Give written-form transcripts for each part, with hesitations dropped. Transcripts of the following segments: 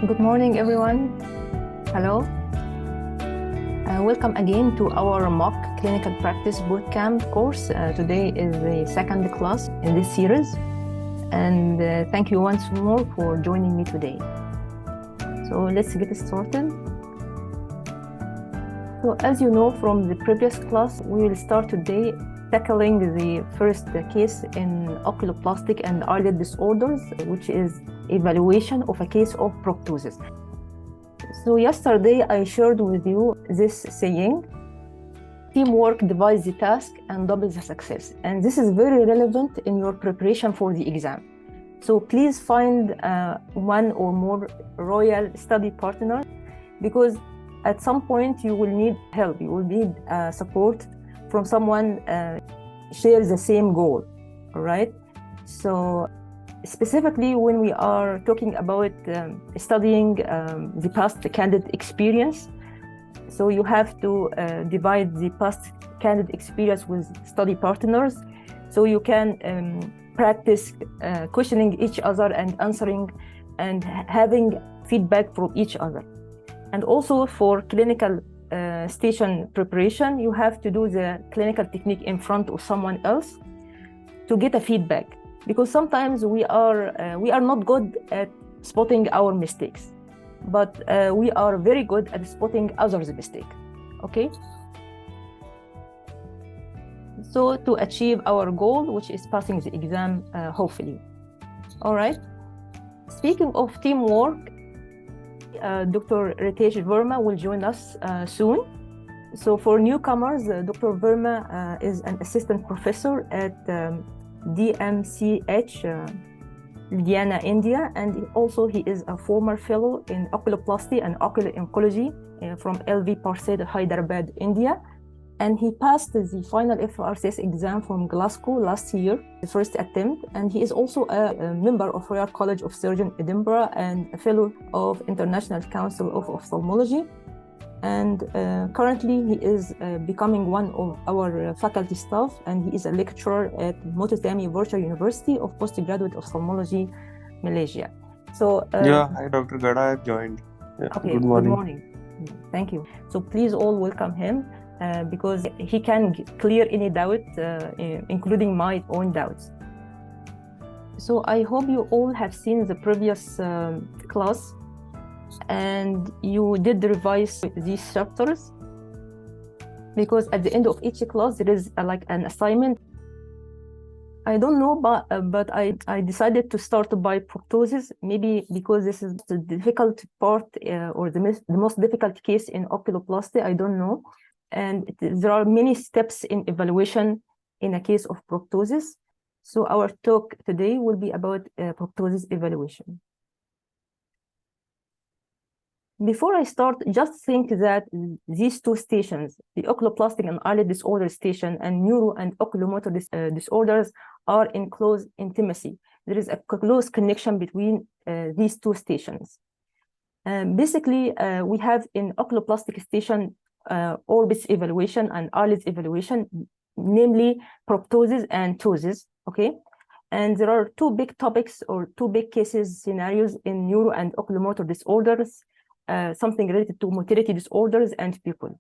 Good morning, everyone. Hello. Welcome again to our mock clinical practice bootcamp course. Today is the second class in this series. And thank you once more for joining me today. So let's get started. So as you know from the previous class, we will start today tackling the first case in oculoplastic and eyelid disorders, which is evaluation of a case of proptosis. So yesterday I shared with you this saying, teamwork divides the task and doubles the success. And this is very relevant in your preparation for the exam. So please find one or more royal study partners, because at some point you will need help, you will need support from someone shares the same goal, all right? So specifically when we are talking about studying the past candidate experience, so you have to divide the past candidate experience with study partners, so you can practice questioning each other and answering and having feedback from each other. And also for clinical station preparation, you have to do the clinical technique in front of someone else to get a feedback, because sometimes we are not good at spotting our mistakes, but we are very good at spotting others' mistake. Okay. So to achieve our goal, which is passing the exam, hopefully. All right. Speaking of teamwork, Dr. Ritesh Verma will join us soon. So for newcomers, Dr. Verma is an assistant professor at DMCH, Ludhiana, India, and also he is a former fellow in oculoplasty and ocular oncology from FRCS Hyderabad, India. And he passed the final FRCS exam from Glasgow last year, the first attempt. And he is also a member of Royal College of Surgeons, Edinburgh, and a fellow of International Council of Ophthalmology. And currently he is becoming one of our faculty staff, and he is a lecturer at Mototami Virtual University of Postgraduate Ophthalmology, Malaysia. So hi Dr. Ghada, I've joined. Okay, good morning. Good morning. Thank you. So please all welcome him. Because he can clear any doubt, including my own doubts. So I hope you all have seen the previous class and you did revise these chapters, because at the end of each class there is like an assignment. I don't know, but I decided to start by proptosis, maybe because this is the difficult part or the most difficult case in oculoplasty, I don't know. And there are many steps in evaluation in a case of proptosis. So our talk today will be about proptosis evaluation. Before I start, just think that these two stations, the oculoplastic and eyelid disorder station and neuro and oculomotor disorders, are in close intimacy. There is a close connection between these two stations. Basically, we have in oculoplastic station orbits evaluation and eyelids evaluation, namely proptosis and ptosis, okay? And there are two big topics or two big cases scenarios in neuro and oculomotor disorders, something related to motility disorders and people.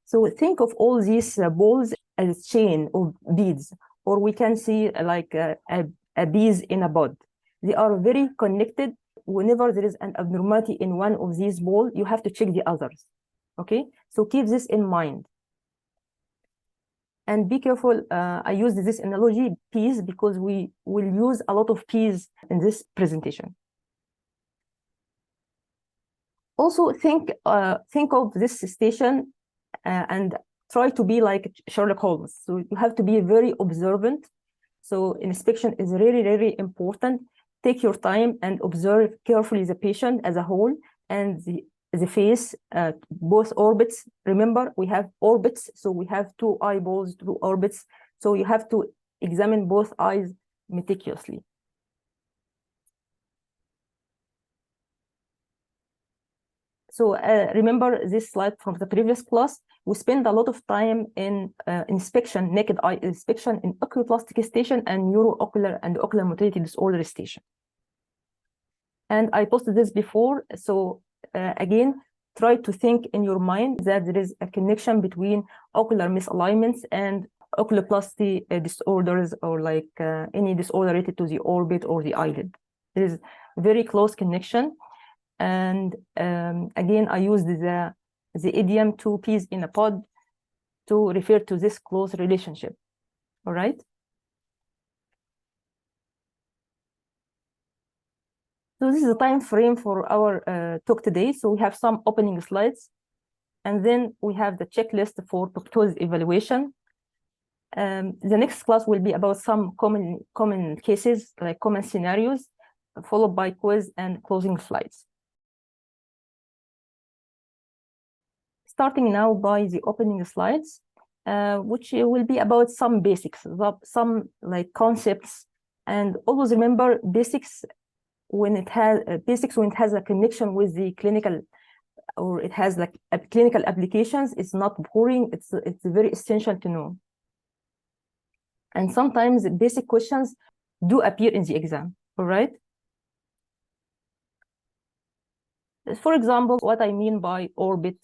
So think of all these balls as a chain of beads, or we can see like a bees in a pod. They are very connected. Whenever there is an abnormality in one of these balls, you have to check the others. Okay, so keep this in mind. And be careful, I use this analogy, peas, because we will use a lot of peas in this presentation. Also think of this station and try to be like Sherlock Holmes. So you have to be very observant. So inspection is really, really important. Take your time and observe carefully the patient as a whole and the face, both orbits. Remember, we have orbits, so we have two eyeballs, two orbits. So you have to examine both eyes meticulously. So remember this slide from the previous class. We spend a lot of time in inspection, naked eye inspection in oculoplastic station and neuroocular and ocular motility disorder station. And I posted this before, so again, try to think in your mind that there is a connection between ocular misalignments and oculoplasty disorders, or like any disorder related to the orbit or the eyelid. There is very close connection. And again, I used the idiom 2 peas in a pod to refer to this close relationship. All right. So this is the time frame for our talk today. So we have some opening slides, and then we have the checklist for proptosis evaluation. The next class will be about some common cases, like common scenarios, followed by quiz and closing slides. Starting now by the opening slides, which will be about some basics, some like concepts, and always remember basics when it has a connection with the clinical, or it has like clinical applications. It's not boring. It's very essential to know. And sometimes basic questions do appear in the exam. All right. For example, what I mean by orbit,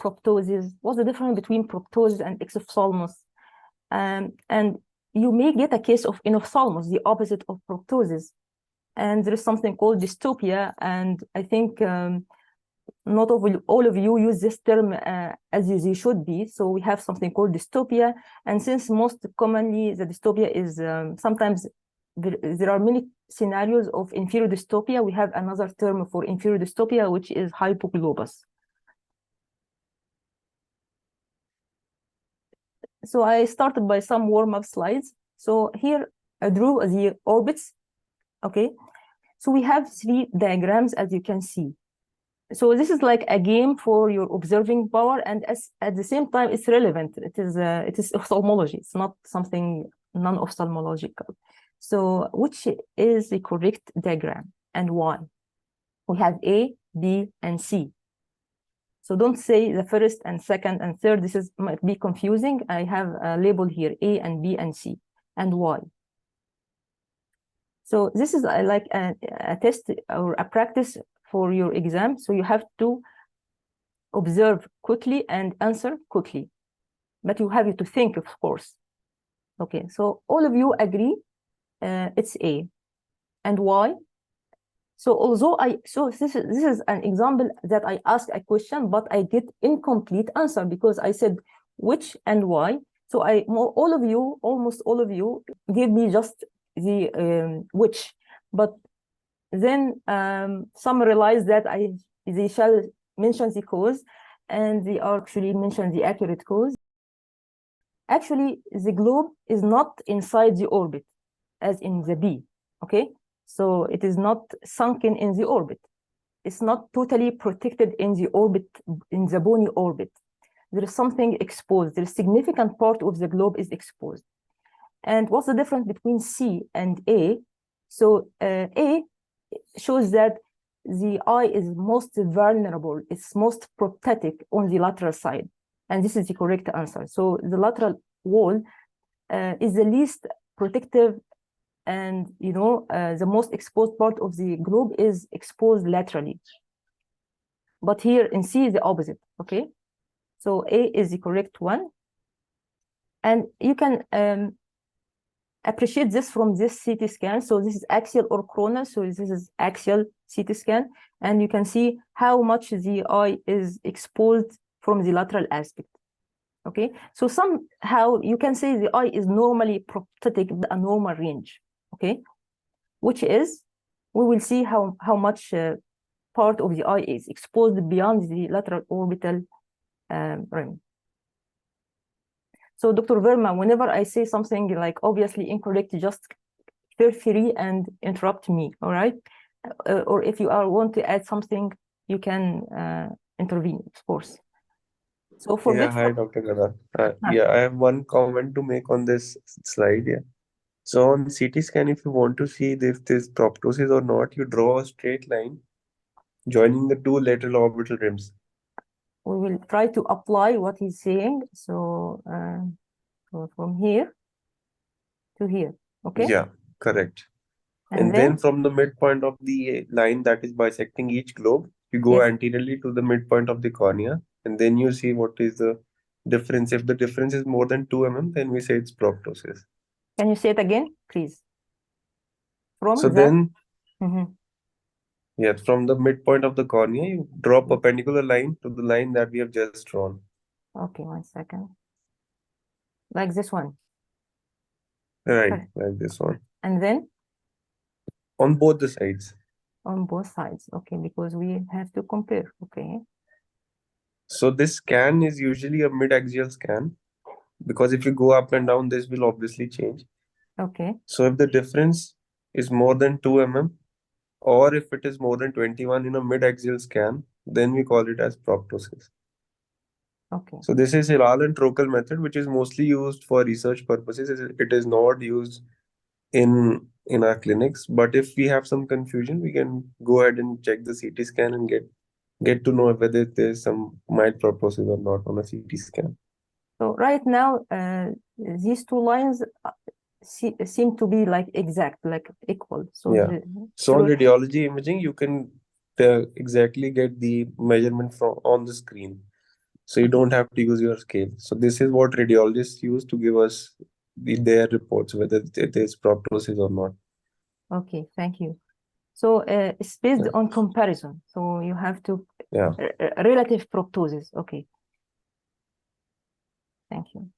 proptosis, what's the difference between proptosis and exophthalmos? And you may get a case of enophthalmos, the opposite of proptosis. And there is something called dystopia, and I think not all of you use this term as you should be. So we have something called dystopia, and since most commonly the dystopia is sometimes there are many scenarios of inferior dystopia, we have another term for inferior dystopia, which is hypoglobus. So I started by some warm-up slides. So here I drew the orbits. Okay, so we have 3 diagrams, as you can see. So this is like a game for your observing power, and at the same time it's relevant. It is ophthalmology. It's not something non-ophthalmological. So which is the correct diagram and why? We have A, B, and C. So don't say the first and second and third. This might be confusing. I have a label here, A and B and C, and why. So this is like a test or a practice for your exam. So you have to observe quickly and answer quickly, but you have to think, of course. Okay, so all of you agree it's A, and why? So although this is an example that I ask a question, but I get incomplete answer because I said which and why. So almost all of you give me just the which, but then some realize that they shall mention the cause, and they actually mention the accurate cause. Actually, the globe is not inside the orbit, as in the B, okay? So it is not sunken in the orbit. It's not totally protected in the orbit, in the bony orbit. There is something exposed. The significant part of the globe is exposed. And what's the difference between C and A? So A shows that the eye is most vulnerable. It's most proptotic on the lateral side. And this is the correct answer. So the lateral wall is the least protective, and the most exposed part of the globe is exposed laterally. But here in C is the opposite, okay? So A is the correct one. And you can appreciate this from this CT scan. So this is axial or coronal. So this is axial CT scan. And you can see how much the eye is exposed from the lateral aspect. Okay, so somehow you can say the eye is normally proptotic, a normal range. Okay, which is, we will see how much part of the eye is exposed beyond the lateral orbital rim. So Dr. Verma, whenever I say something like obviously incorrect, just feel free and interrupt me, all right? Or if you want to add something, you can intervene, of course. So Hi, Dr. Ghada. I have one comment to make on this slide. Yeah. So on CT scan, if you want to see if there's proptosis or not, you draw a straight line joining the 2 lateral orbital rims. We will try to apply what he's saying. So from here to here, okay? Yeah, correct. And then from the midpoint of the line that is bisecting each globe, you go anteriorly to the midpoint of the cornea, and then you see what is the difference. If the difference is more than 2 mm, then we say it's proptosis. Can you say it again, please? So then, from the midpoint of the cornea, you draw a perpendicular line to the line that we have just drawn. Okay, 1 second. Like this one. Right, like this one. And then? On both the sides. On both sides, okay, because we have to compare, okay. So this scan is usually a mid-axial scan, because if you go up and down, this will obviously change. Okay. So if the difference is more than 2 mm, or if it is more than 21 in a mid-axial scan, then we call it as proptosis. Okay. So this is Hilal and Trocal method, which is mostly used for research purposes. It is not used in our clinics. But if we have some confusion, we can go ahead and check the CT scan and get to know whether there's some mild proptosis or not on a CT scan. So right now, these two lines seem to be like exact, like equal. So so on radiology imaging, you can exactly get the measurement from on the screen. So you don't have to use your scale. So this is what radiologists use to give us their reports, whether it is proptosis or not. Okay, thank you. So it's based on comparison. So you have to relative proptosis. Okay. Thank you.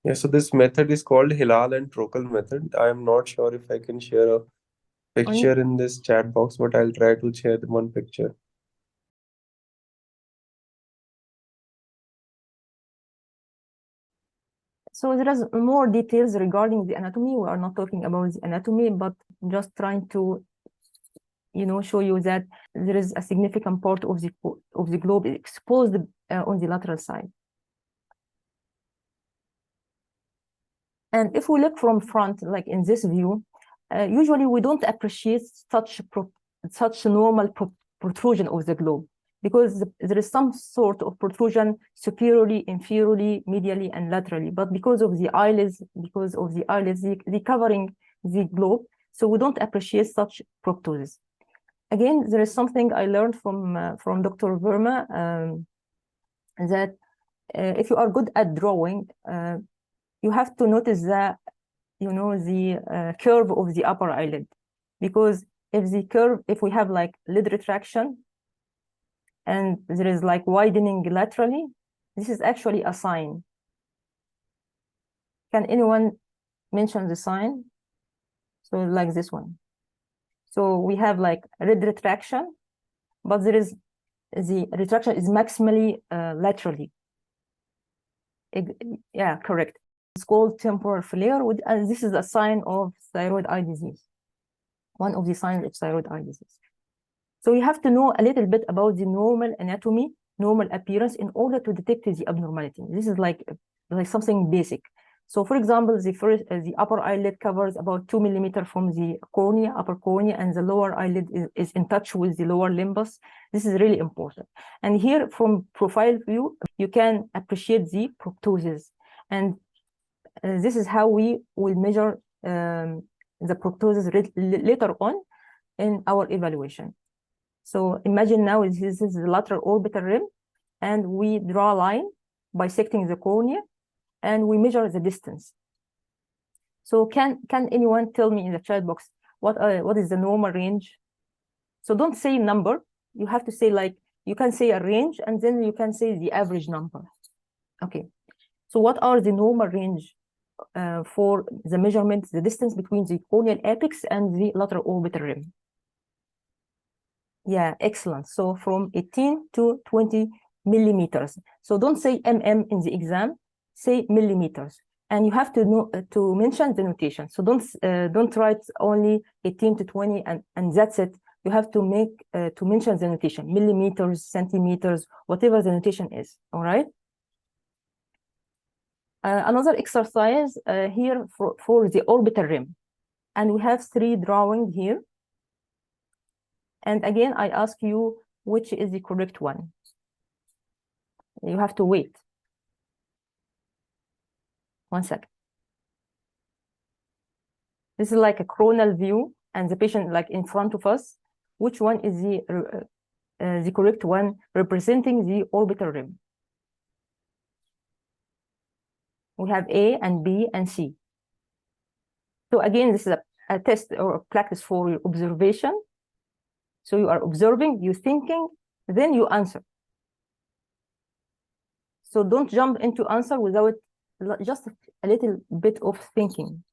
Yeah, so this method is called Hilal and Trocal method. I am not sure if I can share a picture in this chat box, but I'll try to share the one picture. So there is more details regarding the anatomy. We are not talking about the anatomy, but just trying to, show you that there is a significant part of the globe exposed on the lateral side. And if we look from front, like in this view, usually we don't appreciate such normal protrusion of the globe, because there is some sort of protrusion superiorly, inferiorly, medially, and laterally. But because of the eyelids, the covering the globe, so we don't appreciate such proptosis. Again, there is something I learned from Dr. Verma, that if you are good at drawing, you have to notice that, the curve of the upper eyelid, because if we have like lid retraction and there is like widening laterally, this is actually a sign. Can anyone mention the sign? So like this one. So we have like lid retraction, but the retraction is maximally laterally. Yeah, correct. It's called temporal flare, and this is a sign of thyroid eye disease, one of the signs of thyroid eye disease. So you have to know a little bit about the normal anatomy, normal appearance, in order to detect the abnormality. This is like something basic. So, for example, the upper eyelid covers about 2 millimeters from the cornea, upper cornea, and the lower eyelid is in touch with the lower limbus. This is really important. And here, from profile view, you can appreciate the proptosis. And this is how we will measure the proptosis later on in our evaluation. So imagine now this is the lateral orbital rim, and we draw a line bisecting the cornea, and we measure the distance. So can anyone tell me in the chat box what is the normal range? So don't say number. You have to say, like, you can say a range, and then you can say the average number. Okay. So what are the normal range for the measurement, the distance between the corneal apex and the lateral orbital rim? Yeah, excellent. So from 18 to 20 millimeters. So don't say mm in the exam, say millimeters. And you have to know to mention the notation. So don't write only 18 to 20 and that's it. You have to mention the notation, millimeters, centimeters, whatever the notation is. All right. Another exercise here for the orbital rim, and we have 3 drawings here. And again, I ask you which is the correct one. You have to wait. 1 second. This is like a coronal view, and the patient like in front of us. Which one is the correct one representing the orbital rim? We have A and B and C. So again, this is a test or a practice for your observation. So you are observing, you're thinking, then you answer. So don't jump into answer without just a little bit of thinking.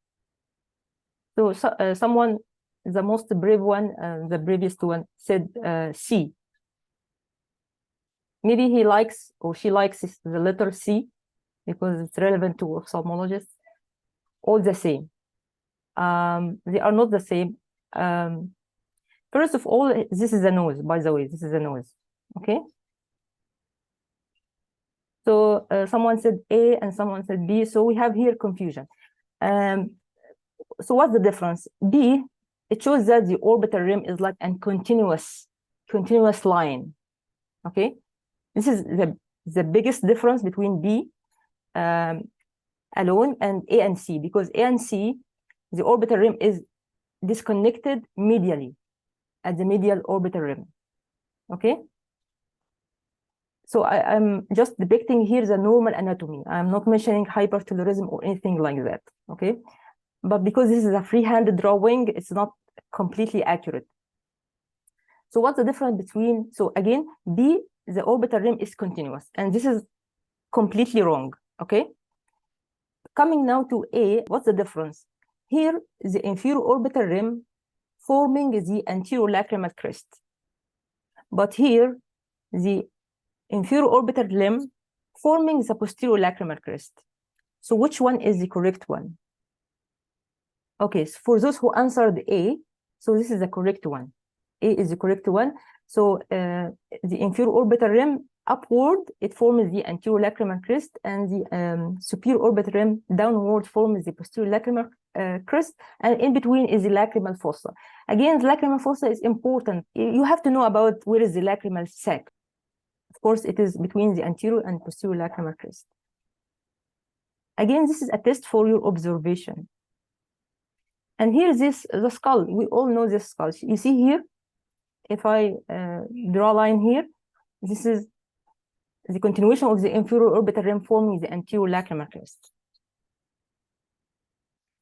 So, someone, the most brave one, the bravest one, said C. Maybe he likes or she likes the letter C because it's relevant to ophthalmologists. All the same. They are not the same. First of all, this is a nose, by the way. This is a nose. Okay. So someone said A and someone said B. So we have here confusion. So what's the difference? B, it shows that the orbital rim is like a continuous line. Okay. This is the biggest difference between B alone and A and C, because A and C, the orbital rim is disconnected medially at the medial orbital rim. Okay. So I'm just depicting here the normal anatomy. I'm not mentioning hypertelorism or anything like that. Okay. But because this is a freehand drawing, it's not completely accurate. So what's the difference between, so again, B, the orbital rim is continuous, and this is completely wrong. Okay. Coming now to A, what's the difference? Here, the inferior orbital rim forming the anterolacrimal crest. But here, the inferior orbital limb forming the posterior lacrimal crest. So which one is the correct one? Okay, so for those who answered A, so this is the correct one. A is the correct one. So the inferior orbital rim upward, it forms the anterior lacrimal crest, and the superior orbital rim downward forms the posterior lacrimal crest, and in between is the lacrimal fossa. Again, the lacrimal fossa is important. You have to know about where is the lacrimal sac. Of course, it is between the anterior and posterior lacrimal crest. Again, this is a test for your observation. And here is the skull. We all know this skull. You see here, if I draw a line here, this is the continuation of the inferior orbital rim forming the anterior lacrimal crest.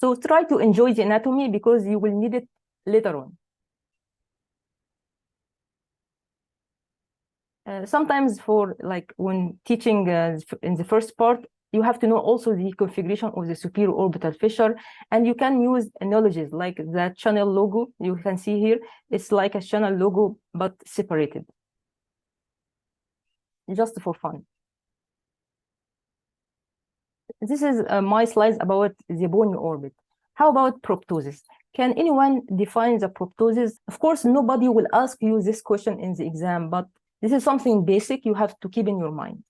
So try to enjoy the anatomy because you will need it later on. Sometimes for like when teaching in the first part, you have to know also the configuration of the superior orbital fissure, and you can use analogies like the channel logo you can see here. It's like a channel logo but separated, just for fun. This is my slides about the bony orbit. How about proptosis? Can anyone define the proptosis? Of course, nobody will ask you this question in the exam, but this is something basic you have to keep in your mind.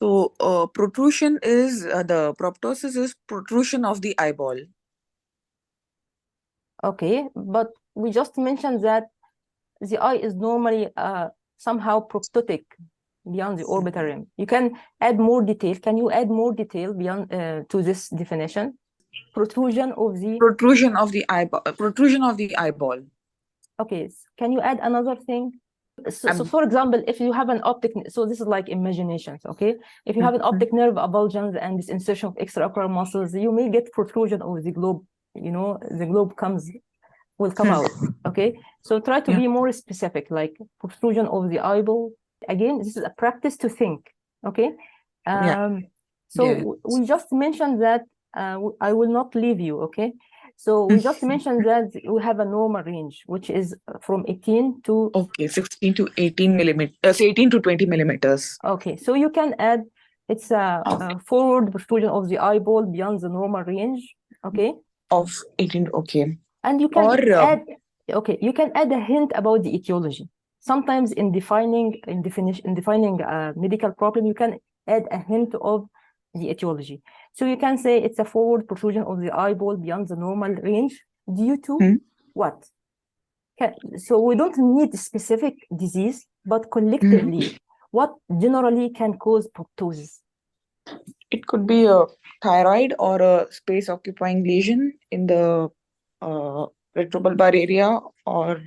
So protrusion is the proptosis is protrusion of the eyeball. Okay, but we just mentioned that the eye is normally somehow proptotic beyond the orbital rim. You can add more detail. Can you add more detail beyond to this definition? Protrusion of the eyeball. Protrusion of the eyeball. Okay, can you add another thing? So for example, if you have an optic, so this is like imaginations, okay? If you have an optic nerve avulsions and this insertion of extraocular muscles, you may get protrusion of the globe. You know, the globe will come out, okay? So try to be more specific, like protrusion of the eyeball. Again, this is a practice to think, okay? So we just mentioned that I will not leave you, okay? So we just mentioned that we have a normal range, which is from 18 to... Okay, 16 to 18 millimeters, 18 to 20 millimeters. Okay, so you can add, it's a forward protrusion of the eyeball beyond the normal range, okay? Of 18, okay. And you can you can add a hint about the etiology. Sometimes in defining a medical problem, you can add a hint of the etiology. So you can say it's a forward protrusion of the eyeball beyond the normal range due to what? So we don't need a specific disease, but collectively, what generally can cause proptosis? It could be a thyroid or a space occupying lesion in the retrobulbar area or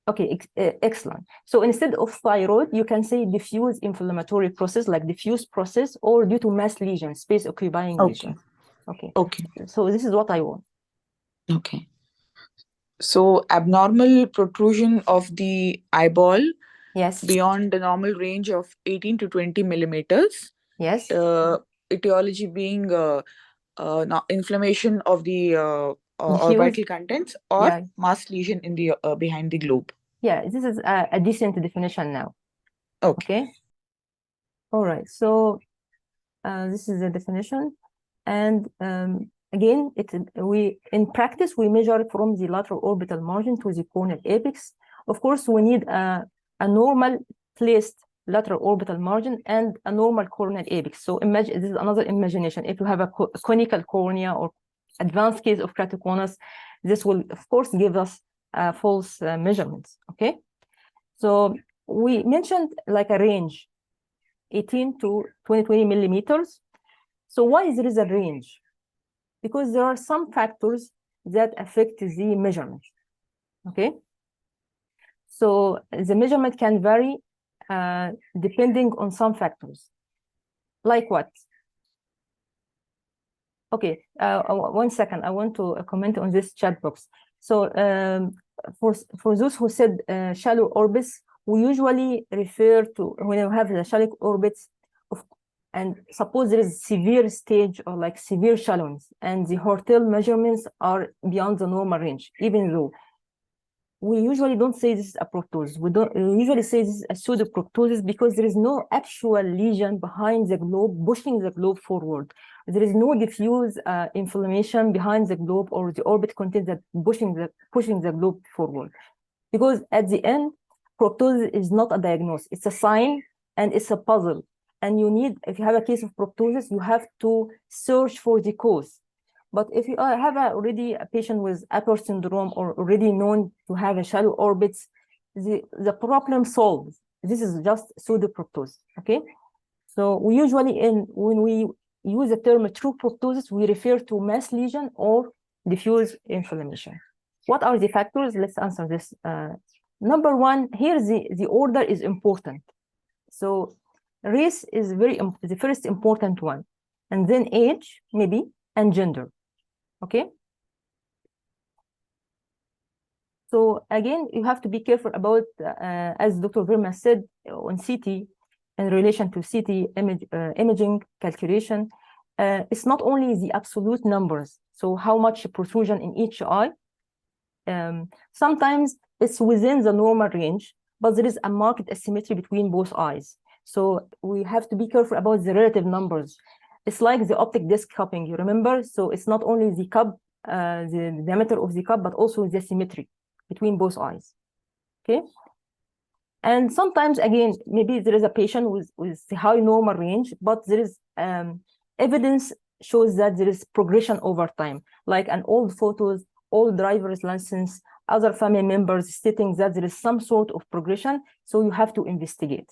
Okay, excellent. So instead of thyroid, you can say diffuse inflammatory process, like diffuse process, or due to mass lesions, space occupying lesions. Okay. Okay. So this is what I want. Okay. So abnormal protrusion of the eyeball Yes. beyond the normal range of 18 to 20 millimeters. Yes. Etiology being inflammation of the Diffuse. orbital contents or Yeah. mass lesion in the behind the globe. Yeah, this is a decent definition now. Okay. Okay. All right. So this is the definition, and again, in practice we measure it from the lateral orbital margin to the corneal apex. Of course, we need a normal placed lateral orbital margin and a normal corneal apex. So imagine, this is another imagination. If you have a conical cornea or advanced case of keratoconus, this will of course give us false measurements. Okay, so we mentioned like a range, 18 to 20 millimeters. So why there is a range? Because there are some factors that affect the measurement. Okay, so the measurement can vary depending on some factors. Like what? Okay, 1 second. I want to comment on this chat box. So for those who said shallow orbits, we usually refer to when you have the shallow orbits and suppose there is severe stage or like severe shallowness and the Hortel measurements are beyond the normal range, even though we usually don't say this is a proptosis. We usually say this is a pseudoproptosis because there is no actual lesion behind the globe pushing the globe forward. There is no diffuse inflammation behind the globe or the orbit content that pushing the globe forward. Because at the end, proptosis is not a diagnosis. It's a sign and it's a puzzle. And you need, if you have a case of proptosis, you have to search for the cause. But if you have already a patient with Apert syndrome or already known to have a shallow orbits, the problem solved. This is just pseudoproptosis, okay? So we usually, when we use the term true proptosis, we refer to mass lesion or diffuse inflammation. What are the factors? Let's answer this. Number one, here the order is important. So race is the first important one, and then age maybe, and gender. Okay. So again, you have to be careful about, as Dr. Verma said, on CT, in relation to CT imaging calculation, it's not only the absolute numbers. So how much protrusion in each eye. Sometimes it's within the normal range, but there is a marked asymmetry between both eyes. So we have to be careful about the relative numbers. It's like the optic disc cupping, you remember? So it's not only the cup, the diameter of the cup, but also the symmetry between both eyes. Okay. And sometimes, again, maybe there is a patient with high normal range, but there is evidence shows that there is progression over time, like an old photos, old driver's license, other family members stating that there is some sort of progression. So you have to investigate.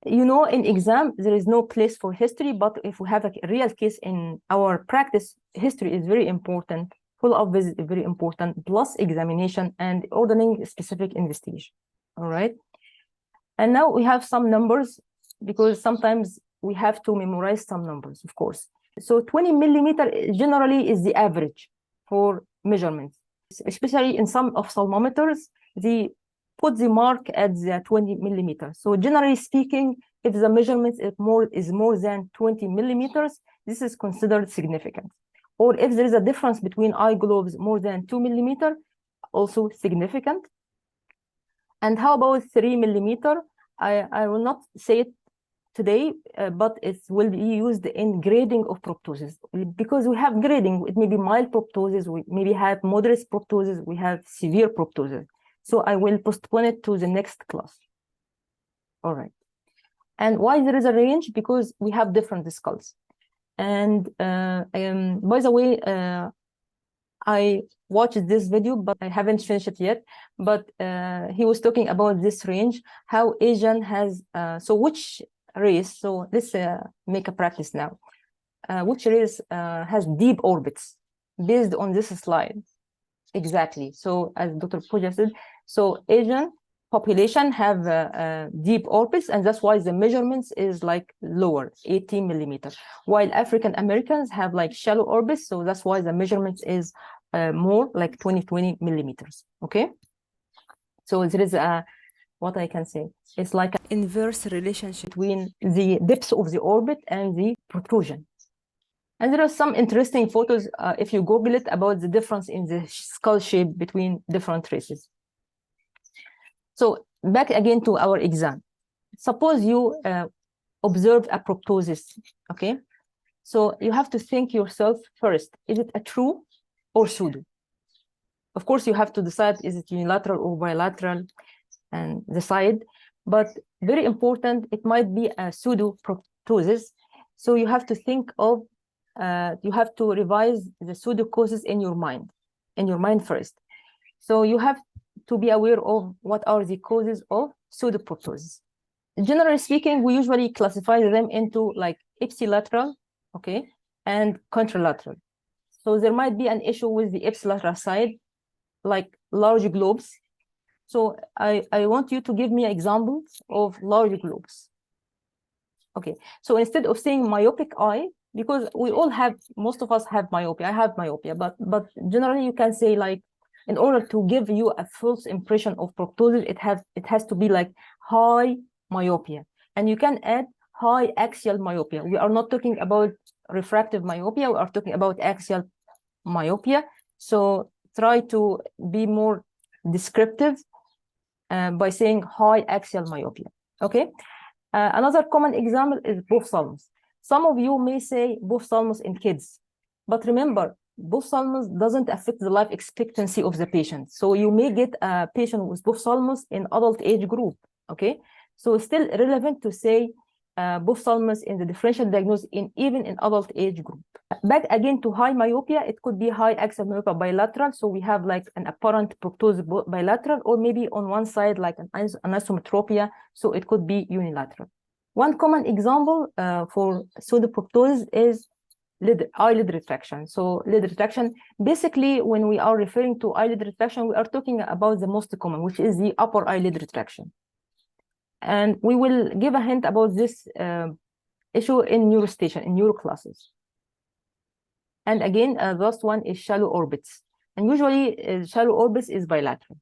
You know, in exam, there is no place for history, but if we have a real case in our practice, history is very important. Follow-up visit is very important, plus examination and ordering specific investigation. All right. And now we have some numbers because sometimes we have to memorize some numbers, of course. So 20 millimeter generally is the average for measurements, especially in some ophthalmometers, they put the mark at the 20 millimeters. So generally speaking, if the measurement is more than 20 millimeters, this is considered significant. Or if there is a difference between eye globes more than 2 millimeters, also significant. And how about 3 millimeter? I will not say it today, but it will be used in grading of proptosis because we have grading. It may be mild proptosis, we maybe have moderate proptosis, we have severe proptosis. So I will postpone it to the next class. All right. And why there is a range? Because we have different skulls. And by the way, I watched this video, but I haven't finished it yet. But he was talking about this range, how Asian has, so which race, so let's make a practice now. Which race has deep orbits? based on this slide. Exactly. So as Dr. Pooja said, so Asian population have deep orbits, and that's why the measurements is like lower, 18 millimeters, while African Americans have like shallow orbits, so that's why the measurements is more like 20 millimeters. Okay, so there is a, what I can say, it's like an inverse relationship between the depth of the orbit and the protrusion. And there are some interesting photos, if you Google it, about the difference in the skull shape between different races. So back again to our exam. Suppose you observe a proptosis, okay? So you have to think yourself first, is it a true or pseudo? Of course, you have to decide, is it unilateral or bilateral, and decide. But very important, it might be a pseudo proptosis. So you have to think of, you have to revise the pseudo causes in your mind first. So you have to be aware of what are the causes of pseudo proptosis. Generally speaking, we usually classify them into like ipsilateral, okay, and contralateral. So there might be an issue with the ipsilateral side, like large globes. So I want you to give me examples of large globes. Okay, so instead of saying myopic eye, because we all have, most of us have myopia, I have myopia, but generally you can say, like, in order to give you a false impression of proptosis, it has to be like high myopia, and you can add high axial myopia. We are not talking about refractive myopia, we are talking about axial myopia. So try to be more descriptive by saying high axial myopia. Okay. Another common example is ophthalmos. Some of you may say ophthalmos in kids, but remember, ophthalmos doesn't affect the life expectancy of the patient. So you may get a patient with ophthalmos in adult age group. Okay, so it's still relevant to say ophthalmos in the differential diagnosis even in adult age group. Back again to high myopia, it could be high axial myopia bilateral. So we have like an apparent proptosis bilateral, or maybe on one side like an anisometropia. So it could be unilateral. One common example for pseudoproptosis is eyelid retraction. So lid retraction, basically when we are referring to eyelid retraction, we are talking about the most common, which is the upper eyelid retraction. And we will give a hint about this issue in neurostation, in neuro classes. And again, last one is shallow orbits. And usually shallow orbits is bilateral.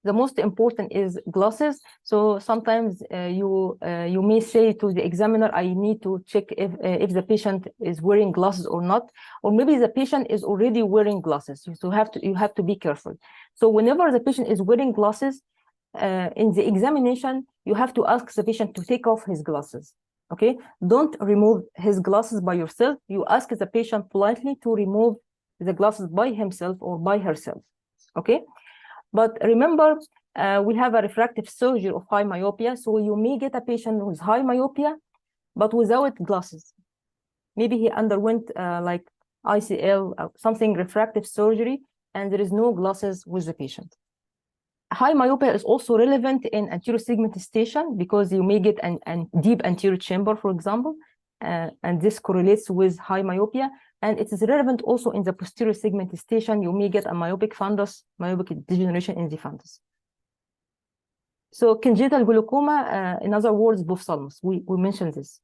The most important is glasses. So sometimes you may say to the examiner, I need to check if the patient is wearing glasses or not, or maybe the patient is already wearing glasses. So you have to be careful. So whenever the patient is wearing glasses, in the examination, you have to ask the patient to take off his glasses. Okay, don't remove his glasses by yourself. You ask the patient politely to remove the glasses by himself or by herself. Okay, but remember, we have a refractive surgery of high myopia, so you may get a patient with high myopia but without glasses. Maybe he underwent like ICL, something refractive surgery, and there is no glasses with the patient. High myopia is also relevant in anterior segmentation because you may get a deep anterior chamber, for example, and this correlates with high myopia. And it is relevant also in the posterior segmentation. You may get a myopic fundus, myopic degeneration in the fundus. So congenital glaucoma, in other words, ophthalmos, we mentioned this.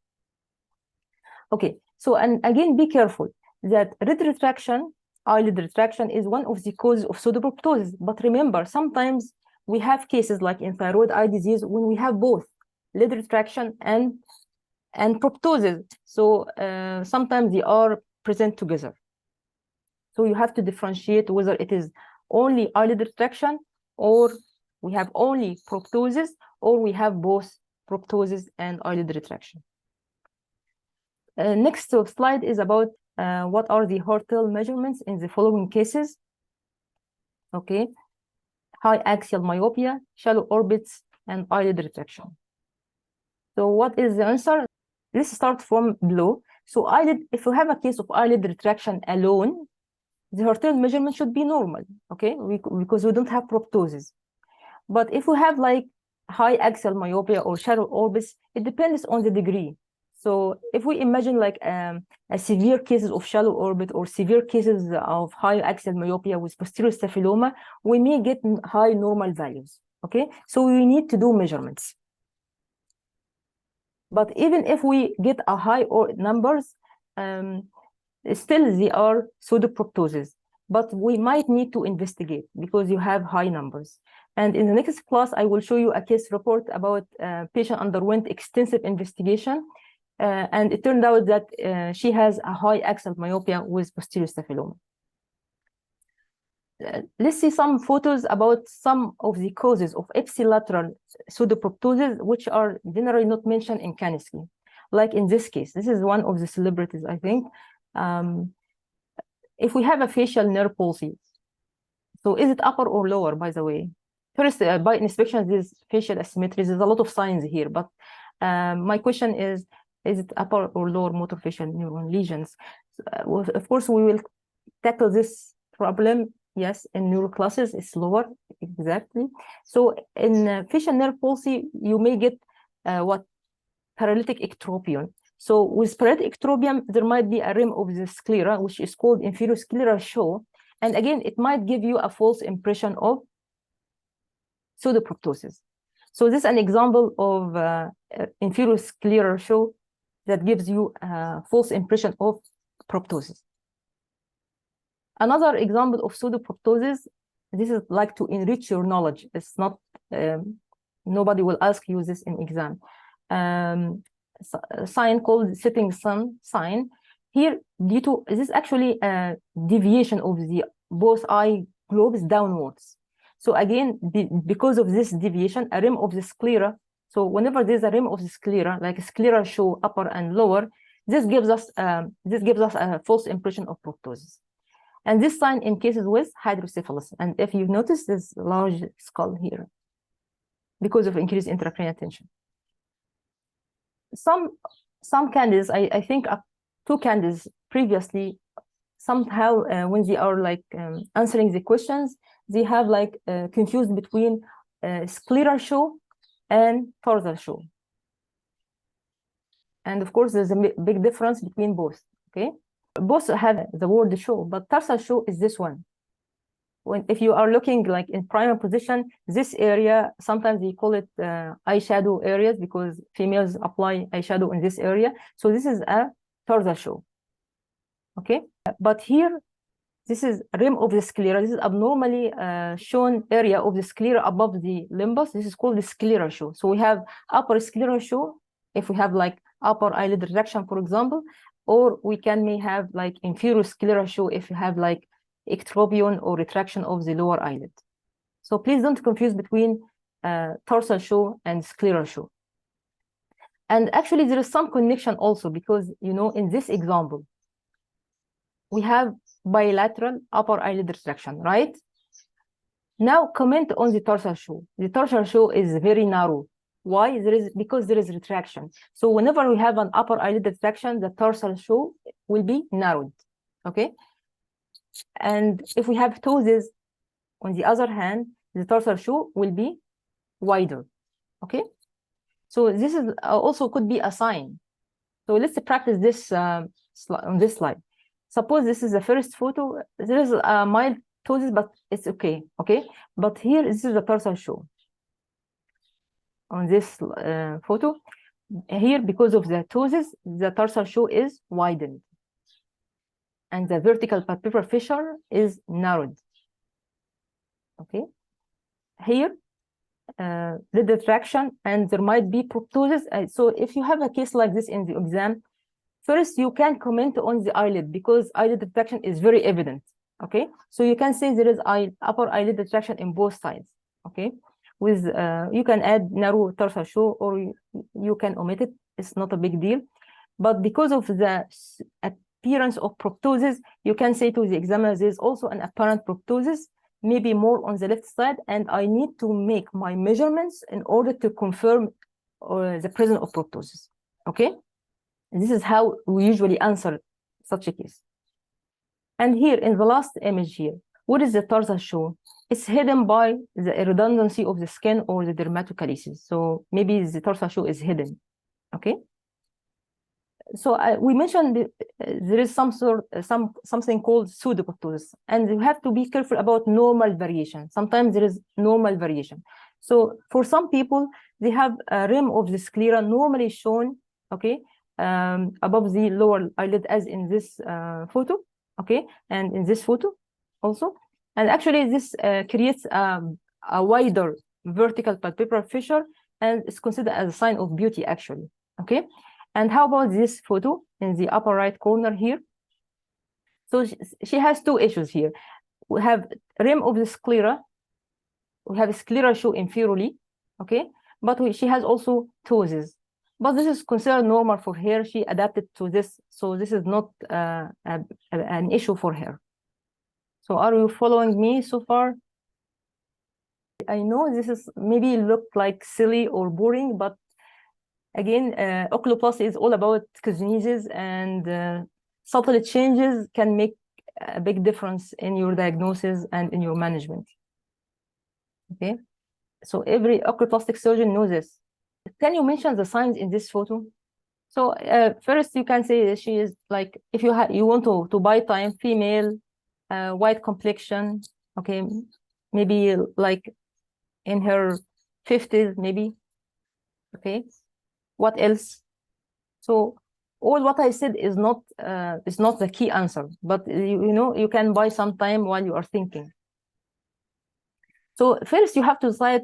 Okay, so and again, be careful that lid retraction, eyelid retraction is one of the causes of pseudoproptosis. But remember, sometimes we have cases like in thyroid eye disease when we have both lid retraction and proptosis. So sometimes they are present together. So you have to differentiate whether it is only eyelid retraction, or we have only proptosis, or we have both proptosis and eyelid retraction. Next slide is about what are the Hertel measurements in the following cases. Okay, high axial myopia, shallow orbits, and eyelid retraction. So what is the answer? Let's start from below. So eyelid, if you have a case of eyelid retraction alone, the Hertel measurement should be normal, okay, because we don't have proptosis. But if we have like high axial myopia or shallow orbits, it depends on the degree. So if we imagine like a severe cases of shallow orbit or severe cases of high axial myopia with posterior staphyloma, we may get high normal values. Okay, so we need to do measurements. But even if we get a high or numbers, still they are pseudoproptosis. But we might need to investigate because you have high numbers. And in the next class, I will show you a case report about a patient underwent extensive investigation. And it turned out that she has a high axial myopia with posterior staphyloma. Let's see some photos about some of the causes of ipsilateral pseudoproptosis, which are generally not mentioned in Kanetsky. Like in this case, this is one of the celebrities, I think. If we have a facial nerve palsy, so is it upper or lower, by the way? First, by inspection, this facial asymmetry, there's a lot of signs here, but my question is it upper or lower motor facial neuron lesions? Of course, we will tackle this problem. Yes, in neuro classes, it's lower, exactly. So in facial nerve palsy, you may get what? Paralytic ectropion. So with paralytic ectropion, there might be a rim of the sclera, which is called inferior scleral show. And again, it might give you a false impression of pseudoproptosis. So this is an example of inferior scleral show that gives you a false impression of proptosis. Another example of pseudoproptosis, this is like to enrich your knowledge. It's not, nobody will ask you this in exam. A sign called setting sun sign. Here, due to, this is actually a deviation of the both eye globes downwards. So again, because of this deviation, a rim of the sclera, so whenever there's a rim of the sclera, like a scleral show upper and lower, this gives us a false impression of proptosis. And this sign in cases with hydrocephalus. And if you notice this large skull here, because of increased intracranial tension. Some candidates, I think 2 candidates previously, somehow when they are like answering the questions, they have like confused between scleral show and tarsal show. And of course, there's a big difference between both, okay? Both have the word show, but tarsal show is this one. If you are looking like in primary position, this area, sometimes they call it eyeshadow areas because females apply eyeshadow in this area. So this is a tarsal show, okay? But here, this is rim of the sclera. This is abnormally shown area of the sclera above the limbus. This is called the scleral show. So we have upper scleral show, if we have like upper eyelid retraction, for example, or we may have like inferior scleral show if you have like ectropion or retraction of the lower eyelid. So please don't confuse between tarsal show and scleral show. And actually there is some connection also because, you know, in this example, we have bilateral upper eyelid retraction, right? Now comment on the tarsal show. The tarsal show is very narrow. Why? Because there is retraction. So whenever we have an upper eyelid retraction, the tarsal show will be narrowed, okay? And if we have ptosis, on the other hand, the tarsal show will be wider, okay? So this is also could be a sign. So let's practice this on this slide. Suppose this is the first photo. There is a mild ptosis, but it's okay, okay? But here, this is the tarsal show. On this photo, here, because of the ptosis, the tarsal show is widened. And the vertical palpebral fissure is narrowed, okay? Here, the retraction, and there might be proptosis. So if you have a case like this in the exam, first you can comment on the eyelid because eyelid retraction is very evident, okay? So you can say there is upper eyelid retraction in both sides, okay? With you can add narrow tarsal show or you can omit it. It's not a big deal. But because of the appearance of proptosis, you can say to the examiner there's also an apparent proptosis, maybe more on the left side, and I need to make my measurements in order to confirm the presence of proptosis, okay? This is how we usually answer such a case. And here in the last image here, what is the tarsal show? It's hidden by the redundancy of the skin or the dermatochalasis. So maybe the tarsal show is hidden, okay? So we mentioned there is something called pseudoproptosis, and you have to be careful about normal variation. Sometimes there is normal variation. So for some people, they have a rim of the sclera normally shown, okay, above the lower eyelid, as in this photo, okay, and in this photo also. And actually, this creates a wider vertical palpebral fissure, and it's considered as a sign of beauty, actually, okay. And how about this photo in the upper right corner here? So she has two issues here. We have rim of the sclera. We have sclera show inferiorly, okay? But she has also ptosis. But this is considered normal for her. She adapted to this, so this is not an issue for her. So are you following me so far? I know this is maybe look like silly or boring, but again, oculoplasty is all about kinesis, and subtle changes can make a big difference in your diagnosis and in your management. Okay, so every oculoplastic surgeon knows this. Can you mention the signs in this photo? So first, you can say that she is like, if you want to buy time, female, white complexion, okay, maybe like in her 50s, maybe, okay. What else? So all what I said is not the key answer, but you know, you can buy some time while you are thinking. So first you have to decide,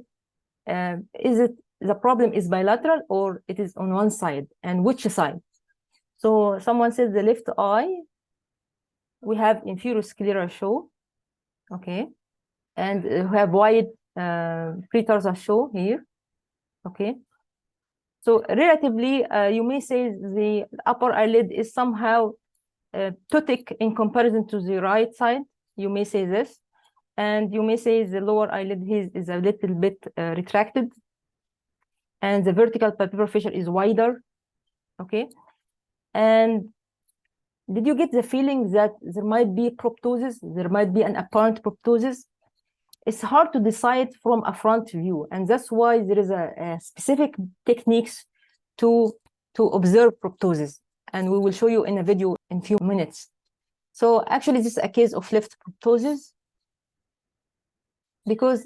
is it the problem is bilateral or it is on one side, and which side? So someone says the left eye, we have inferior scleral show, okay, and we have wide pretarsal show here, okay. So relatively, you may say the upper eyelid is somehow ptotic in comparison to the right side. You may say this, and you may say the lower eyelid is a little bit retracted, and the vertical palpebral fissure is wider, okay. And did you get the feeling that there might be proptosis? There might be an apparent proptosis. It's hard to decide from a front view, and that's why there is a specific techniques to observe proptosis, and we will show you in a video in a few minutes. So actually, this is a case of left proptosis, because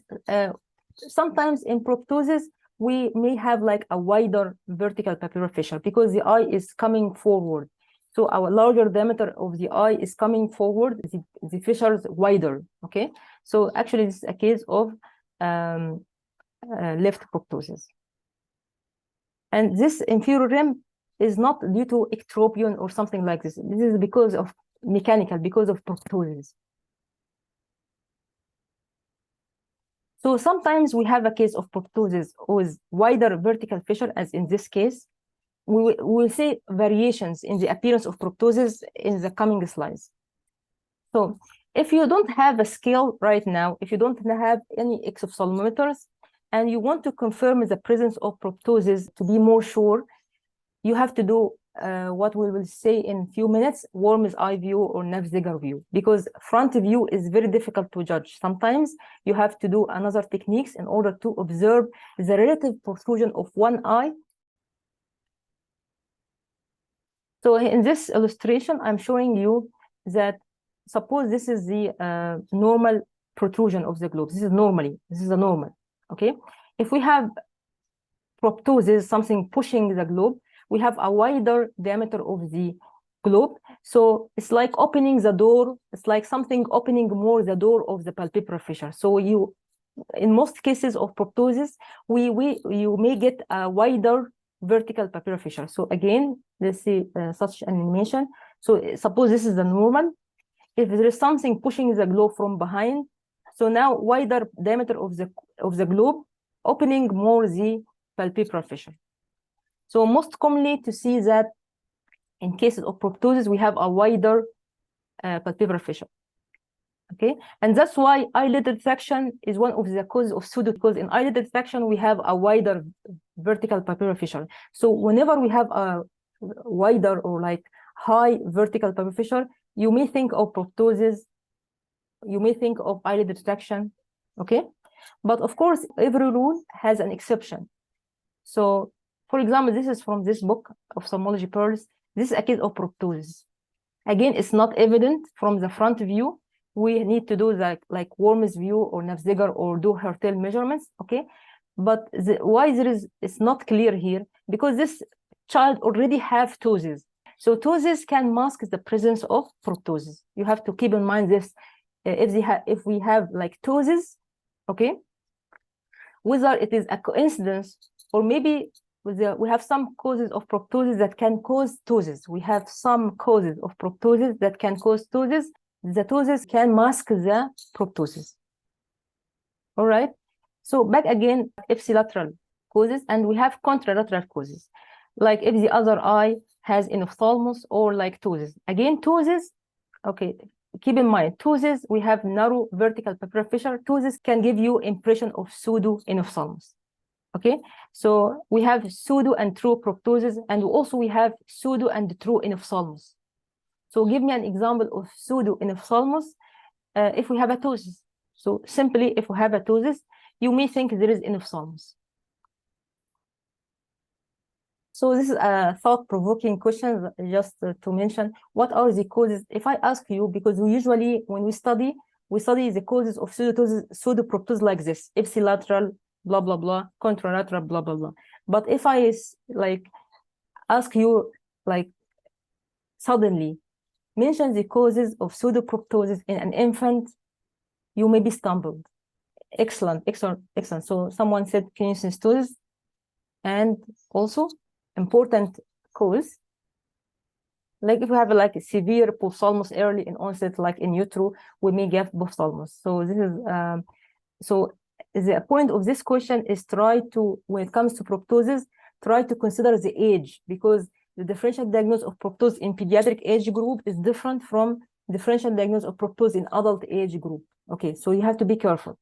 sometimes in proptosis we may have like a wider vertical palpebral fissure because the eye is coming forward. So our larger diameter of the eye is coming forward, the fissure is wider, okay? So actually this is a case of left proptosis. And this inferior rim is not due to ectropion or something like this. This is because of mechanical, because of proptosis. So sometimes we have a case of proptosis with wider vertical fissure, as in this case. We will see variations in the appearance of proptosis in the coming slides. So if you don't have a scale right now, if you don't have any exophthalmometers, and you want to confirm the presence of proptosis to be more sure, you have to do what we will say in a few minutes, worm's eye view or Neff-Ziegler view, because front view is very difficult to judge. Sometimes you have to do another techniques in order to observe the relative protrusion of one eye. So in this illustration, I'm showing you that suppose this is the normal protrusion of the globe. This is a normal, okay? If we have proptosis, something pushing the globe, we have a wider diameter of the globe. So it's like opening the door. It's like something opening more the door of the palpebral fissure. So you, in most cases of proptosis, you may get a wider vertical palpebral fissure. So again, let's see such an animation. So suppose this is the normal. If there is something pushing the globe from behind, so now wider diameter of the globe, opening more the palpebral fissure. So most commonly to see that in cases of proptosis, we have a wider palpebral fissure. Okay, and that's why eyelid retraction is one of the causes of pseudo, because in eyelid retraction we have a wider vertical palpebral fissure. So whenever we have a wider or like high vertical palpebral fissure, you may think of proptosis, you may think of eyelid retraction, okay? But of course, every rule has an exception. So for example, this is from this book, Ophthalmology Pearls. This is a case of proptosis. Again, it's not evident from the front view. We need to do like Worm's view or Nafziger or do Hertel measurements, okay? But why it's not clear here? Because this child already have ptosis. So ptosis can mask the presence of proptosis. You have to keep in mind this. If we have like ptosis, okay, whether it is a coincidence or maybe we have some causes of proptosis that can cause ptosis. We have some causes of proptosis that can cause ptosis. The ptosis can mask the proptosis. All right. So back again, ipsilateral causes, and we have contralateral causes, like if the other eye has an ophthalmos or like ptosis. Again, ptosis, okay, keep in mind, ptosis, we have narrow vertical papillary fissure. Ptosis can give you impression of pseudo in ophthalmos. Okay, so we have pseudo and true proptosis, and also we have pseudo and true in ophthalmos. So give me an example of pseudo in ophthalmos if we have a ptosis. So simply, if we have a ptosis, you may think there is in ophthalmos. So this is a thought-provoking question, just to mention, what are the causes? If I ask you, because we usually, when we study the causes of pseudoproptosis like this, ipsilateral, blah, blah, blah, contralateral, blah, blah, blah. But if I like ask you, like suddenly mention the causes of pseudoproptosis in an infant, you may be stumbled. Excellent, excellent, excellent. So someone said kinesistosis, and also important cause, like if we have like a severe ophthalmos early in onset, like in utero, we may get ophthalmos. So this is so the point of this question is try to, when it comes to proptosis, try to consider the age, because the differential diagnosis of proptosis in pediatric age group is different from differential diagnosis of proptosis in adult age group. Okay, so you have to be careful.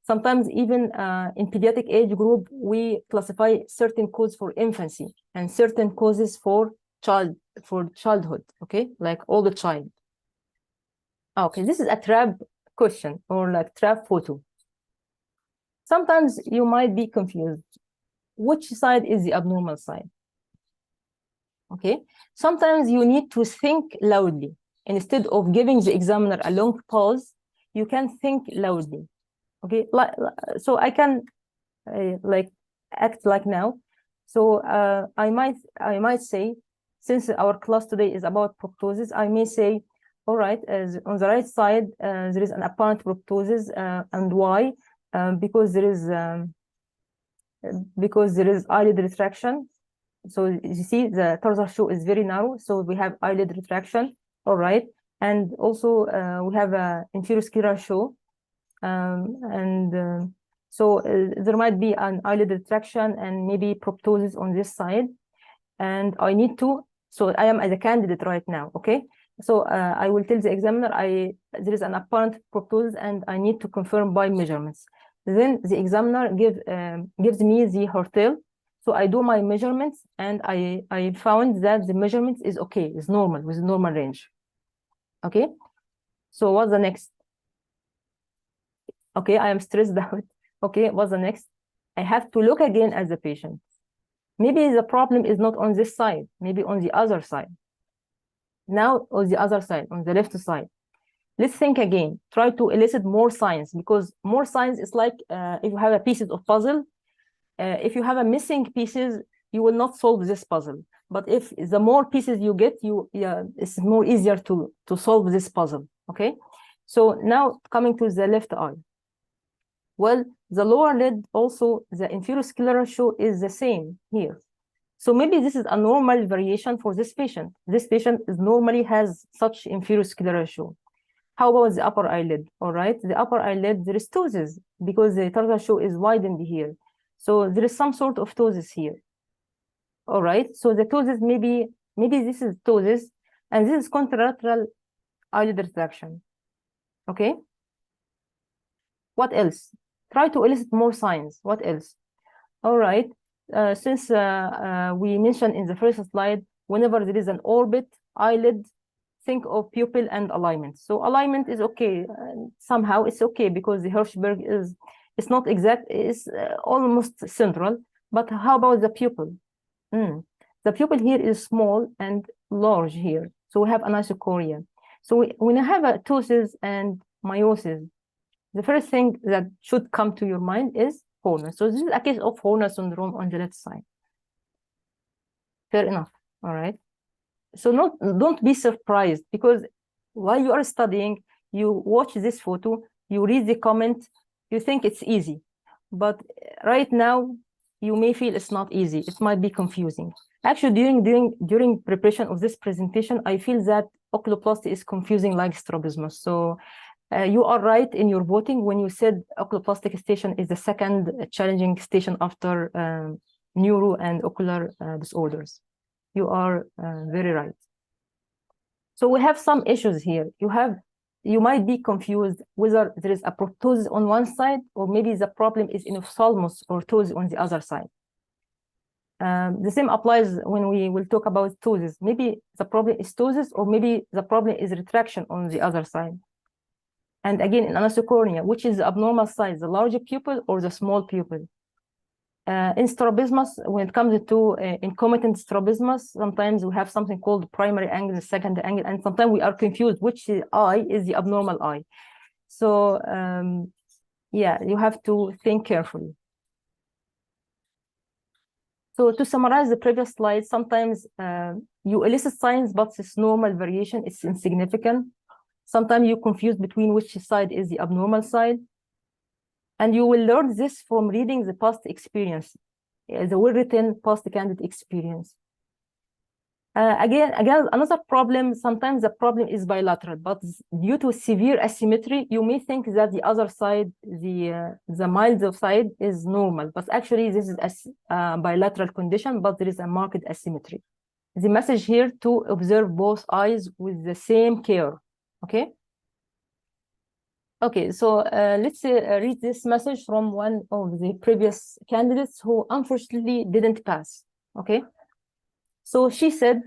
Sometimes even in pediatric age group, we classify certain causes for infancy and certain causes for childhood, okay, like older child. Okay, this is a trap question or like trap photo. Sometimes you might be confused. Which side is the abnormal side? Okay, sometimes you need to think loudly. Instead of giving the examiner a long pause, you can think loudly. Okay, so I can like act like now. So I might say, since our class today is about proptosis, I may say, all right, on the right side there is an apparent proptosis, and why? Because there is eyelid retraction. So you see the tarsal shoe is very narrow, so we have eyelid retraction. All right, and also we have a inferior scleral shoe. So there might be an eyelid retraction and maybe proptosis on this side, and I need to, so I am as a candidate right now, okay? So I will tell the examiner there is an apparent proptosis and I need to confirm by measurements. Then the examiner gives me the Hertel. So I do my measurements and I found that the measurements is okay, is normal, with normal range. Okay, so what's the next? Okay, I am stressed out. Okay, what's the next? I have to look again at the patient. Maybe the problem is not on this side, maybe on the other side. Now, on the other side, on the left side. Let's think again. Try to elicit more signs, because more signs is like if you have a pieces of puzzle. If you have a missing pieces, you will not solve this puzzle. But if the more pieces you get, it's more easier to solve this puzzle. Okay. So now coming to the left eye. Well, the lower lid, also the inferior scleral shoe is the same here. So maybe this is a normal variation for this patient. This patient normally has such inferior scleral shoe. How about the upper eyelid? All right, the upper eyelid, there is ptosis because the tarsal shoe is widened here. So there is some sort of ptosis here. All right, so the ptosis, maybe this is ptosis, and this is contralateral eyelid retraction. Okay. What else? Try to elicit more signs. What else? All right. Since we mentioned in the first slide, whenever there is an orbit, eyelid, think of pupil and alignment. So alignment is okay. Somehow it's okay because the Hirschberg it's not exact. It's almost central. But how about the pupil? The the pupil here is small and large here. So we have anisocoria. So when you have a ptosis and meiosis, the first thing that should come to your mind is Horner. So this is a case of Horner syndrome on the left side. Fair enough, all right? So don't be surprised, because while you are studying, you watch this photo, you read the comment, you think it's easy. But right now, you may feel it's not easy. It might be confusing. Actually, during preparation of this presentation, I feel that oculoplasty is confusing like strabismus. So you are right in your voting when you said oculoplastic station is the second challenging station after neuro and ocular disorders. You are very right. So we have some issues here. You might be confused whether there is a proptosis on one side, or maybe the problem is in ophthalmos or ptosis on the other side. The same applies when we will talk about ptosis. Maybe the problem is ptosis, or maybe the problem is retraction on the other side. And again, in anisocornea, which is the abnormal size, the larger pupil or the small pupil? In strabismus, when it comes to incomitant strabismus, sometimes we have something called primary angle and secondary angle, and sometimes we are confused which eye is the abnormal eye. So yeah, you have to think carefully. So to summarize the previous slide, sometimes you elicit signs, but it's normal variation, it's insignificant. Sometimes you confuse between which side is the abnormal side. And you will learn this from reading the past experience, the well-written past candidate experience. Again, another problem, sometimes the problem is bilateral, but due to severe asymmetry, you may think that the other side, the mild side is normal, but actually this is a bilateral condition, but there is a marked asymmetry. The message here to observe both eyes with the same care, okay? Okay, so let's read this message from one of the previous candidates who unfortunately didn't pass, okay? So she said,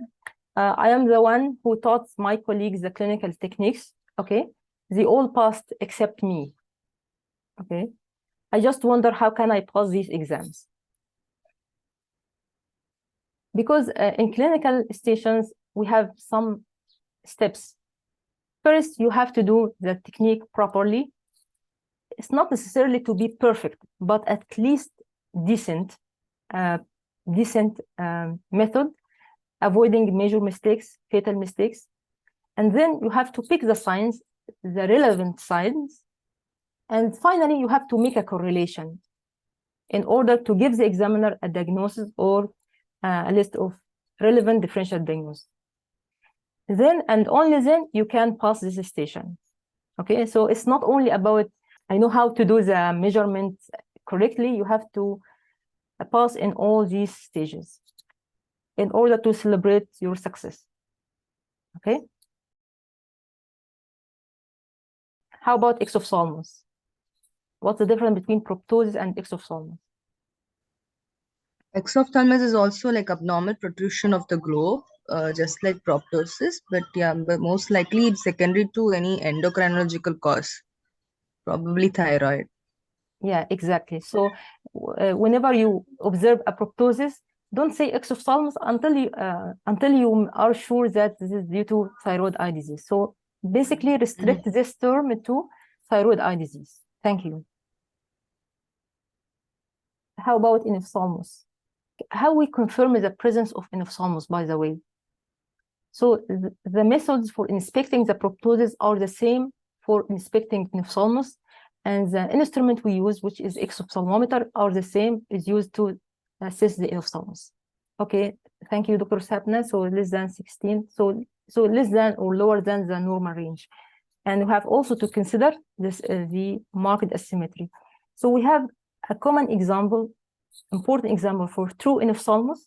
I am the one who taught my colleagues the clinical techniques, okay? They all passed except me, okay? I just wonder, how can I pass these exams? Because in clinical stations, we have some steps. First, you have to do the technique properly. It's not necessarily to be perfect, but at least decent method, avoiding major mistakes, fatal mistakes. And then you have to pick the signs, the relevant signs. And finally, you have to make a correlation in order to give the examiner a diagnosis or a list of relevant differential diagnoses. Then and only then you can pass this station. Okay, so it's not only about, I know how to do the measurement correctly. You have to pass in all these stages in order to celebrate your success. Okay. How about exophthalmos? What's the difference between proptosis and exophthalmos? Exophthalmos is also like abnormal protrusion of the globe, just like proptosis, but yeah, but most likely it's secondary to any endocrinological cause, probably thyroid. Yeah, exactly. So whenever you observe a proptosis, don't say exophthalmos until you are sure that this is due to thyroid eye disease. So basically restrict this term to thyroid eye disease. Thank you. How about in ophthalmos? How we confirm the presence of ophthalmos, by the way? So the methods for inspecting the proptosis are the same for inspecting ophthalmos, and the instrument we use, which is exophthalmometer, are the same, is used to assess the ophthalmos. Okay, thank you, Dr. Sapna. So less than 16, so less than or lower than the normal range. And we have also to consider this the marked asymmetry. So we have a common example, important example for true ophthalmos.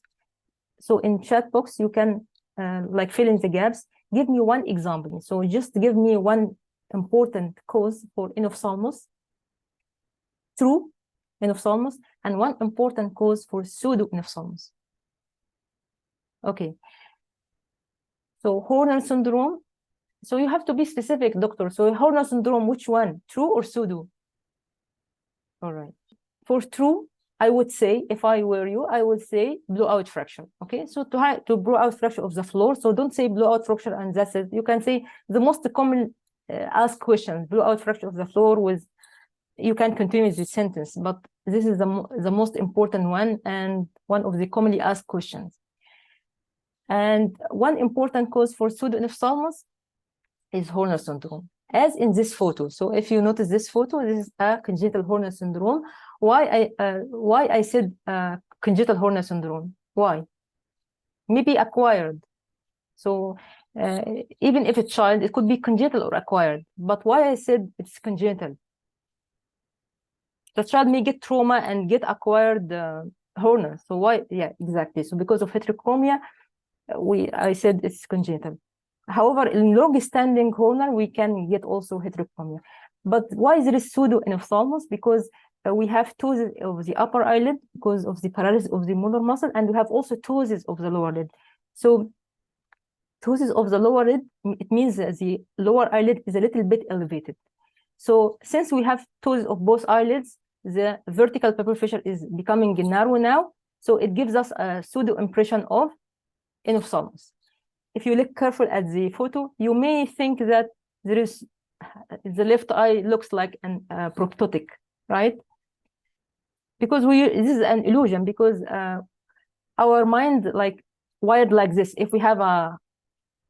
So in chat box, you can like fill in the gaps. Give me one example. So just give me one important cause for ophthalmos, true ophthalmos, and one important cause for pseudo ophthalmos. Okay. So Horner syndrome. So you have to be specific, doctor. So Horner syndrome, which one? True or pseudo? All right. For true, I would say, if I were you, I would say blowout fracture. Okay, so to blowout fracture of the floor. So don't say blowout fracture and that's it. You can say the most common asked questions, blowout fracture of the floor with. You can continue the sentence, but this is the most important one and one of the commonly asked questions. And one important cause for pseudoinophthalmos is Horner syndrome, as in this photo. So if you notice this photo, this is a congenital Horner syndrome. Why I said congenital Horner syndrome? Why? Maybe acquired. So even if it's child, it could be congenital or acquired. But why I said it's congenital? The child may get trauma and get acquired Horner. So why? Yeah, exactly. So because of heterochromia, I said it's congenital. However, in long-standing Horner, we can get also heterochromia. But why there is pseudo-inophthalmos? Because we have ptosis of the upper eyelid because of the paralysis of the molar muscle, and we have also ptosis of the lower lid. So ptosis of the lower lid, it means that the lower eyelid is a little bit elevated. So since we have ptosis of both eyelids, the vertical pupil fissure is becoming narrow now. So it gives us a pseudo impression of inophthalmos. If you look careful at the photo, you may think that there is the left eye looks like an proptotic, right? Because this is an illusion, because our mind like wired like this. If we have a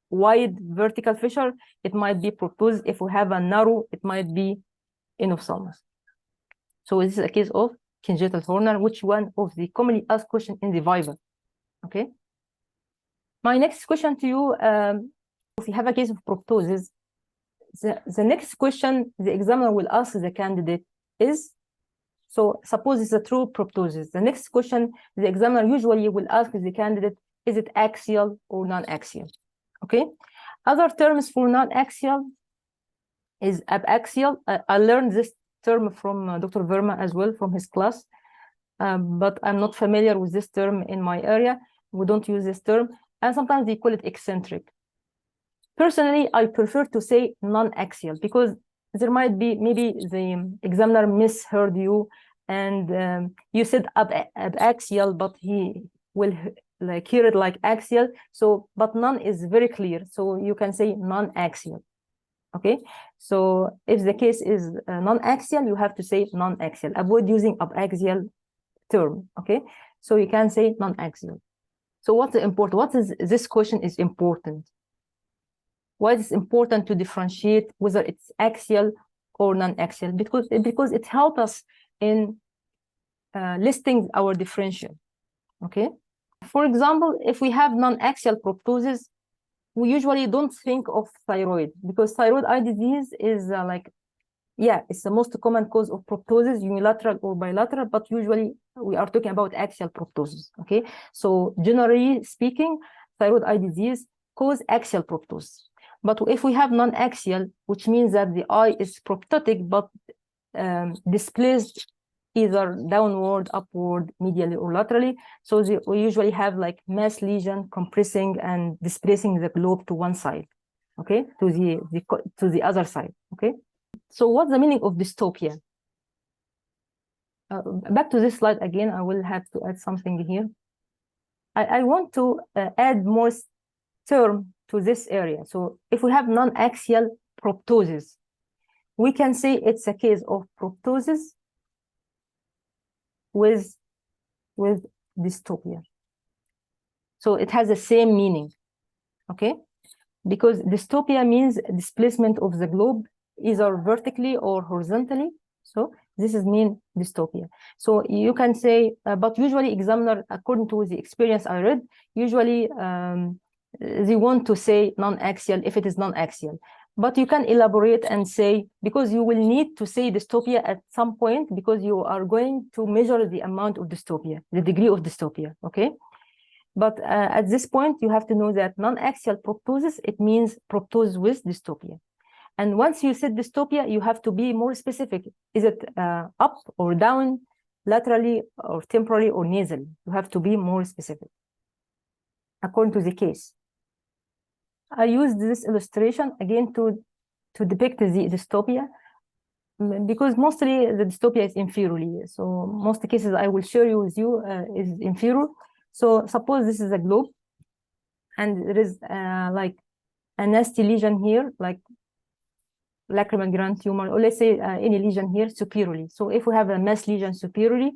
wide vertical fissure, it might be proptosis. If we have a narrow, it might be inophthalmos. So this is a case of congenital Horner, which one of the commonly asked questions in the Viva. Okay. My next question to you, if you have a case of proptosis, the next question the examiner will ask the candidate is, so suppose it's a true proptosis. The next question the examiner usually will ask the candidate, is it axial or non-axial? Okay. Other terms for non-axial is abaxial. I learned this term from Dr. Verma as well from his class, but I'm not familiar with this term in my area. We don't use this term, and sometimes they call it eccentric. Personally, I prefer to say non-axial because there might be maybe the examiner misheard you and you said abaxial, but he will like hear it like axial. So, but non is very clear. So you can say non-axial. Okay, so if the case is non-axial, you have to say non-axial. Avoid using abaxial term. Okay, so you can say non-axial. So what's important? What is this question is important? Why is it important to differentiate whether it's axial or non-axial? Because it helps us in listing our differential. Okay, for example, if we have non-axial proptosis, we usually don't think of thyroid because thyroid eye disease is it's the most common cause of proptosis, unilateral or bilateral, but usually we are talking about axial proptosis. Okay, so generally speaking, thyroid eye disease cause axial proptosis. But if we have non-axial, which means that the eye is proptotic but displaced either downward, upward, medially, or laterally. So we usually have like mass lesion compressing and displacing the globe to one side, okay, to the other side, okay. So what's the meaning of dystopia? Back to this slide again. I will have to add something here. I want to add more term to this area. So if we have non-axial proptosis, we can say it's a case of proptosis with dystopia. So it has the same meaning, okay? Because dystopia means displacement of the globe either vertically or horizontally. So this is mean dystopia. So you can say, but usually examiner, according to the experience I read, usually they want to say non-axial if it is non-axial. But you can elaborate and say, because you will need to say dystopia at some point because you are going to measure the amount of dystopia, the degree of dystopia, okay? But at this point, you have to know that non-axial proptosis, it means proptosis with dystopia. And once you said dystopia, you have to be more specific. Is it up or down, laterally or temporally or nasally? You have to be more specific according to the case. I used this illustration again to depict the dystopia. because mostly the dystopia is inferiorly. So most cases I will share you with you is inferior. So suppose this is a globe, and there is like a nasty lesion here, like lacrimal gland tumor, or let's say any lesion here superiorly. So if we have a mass lesion superiorly,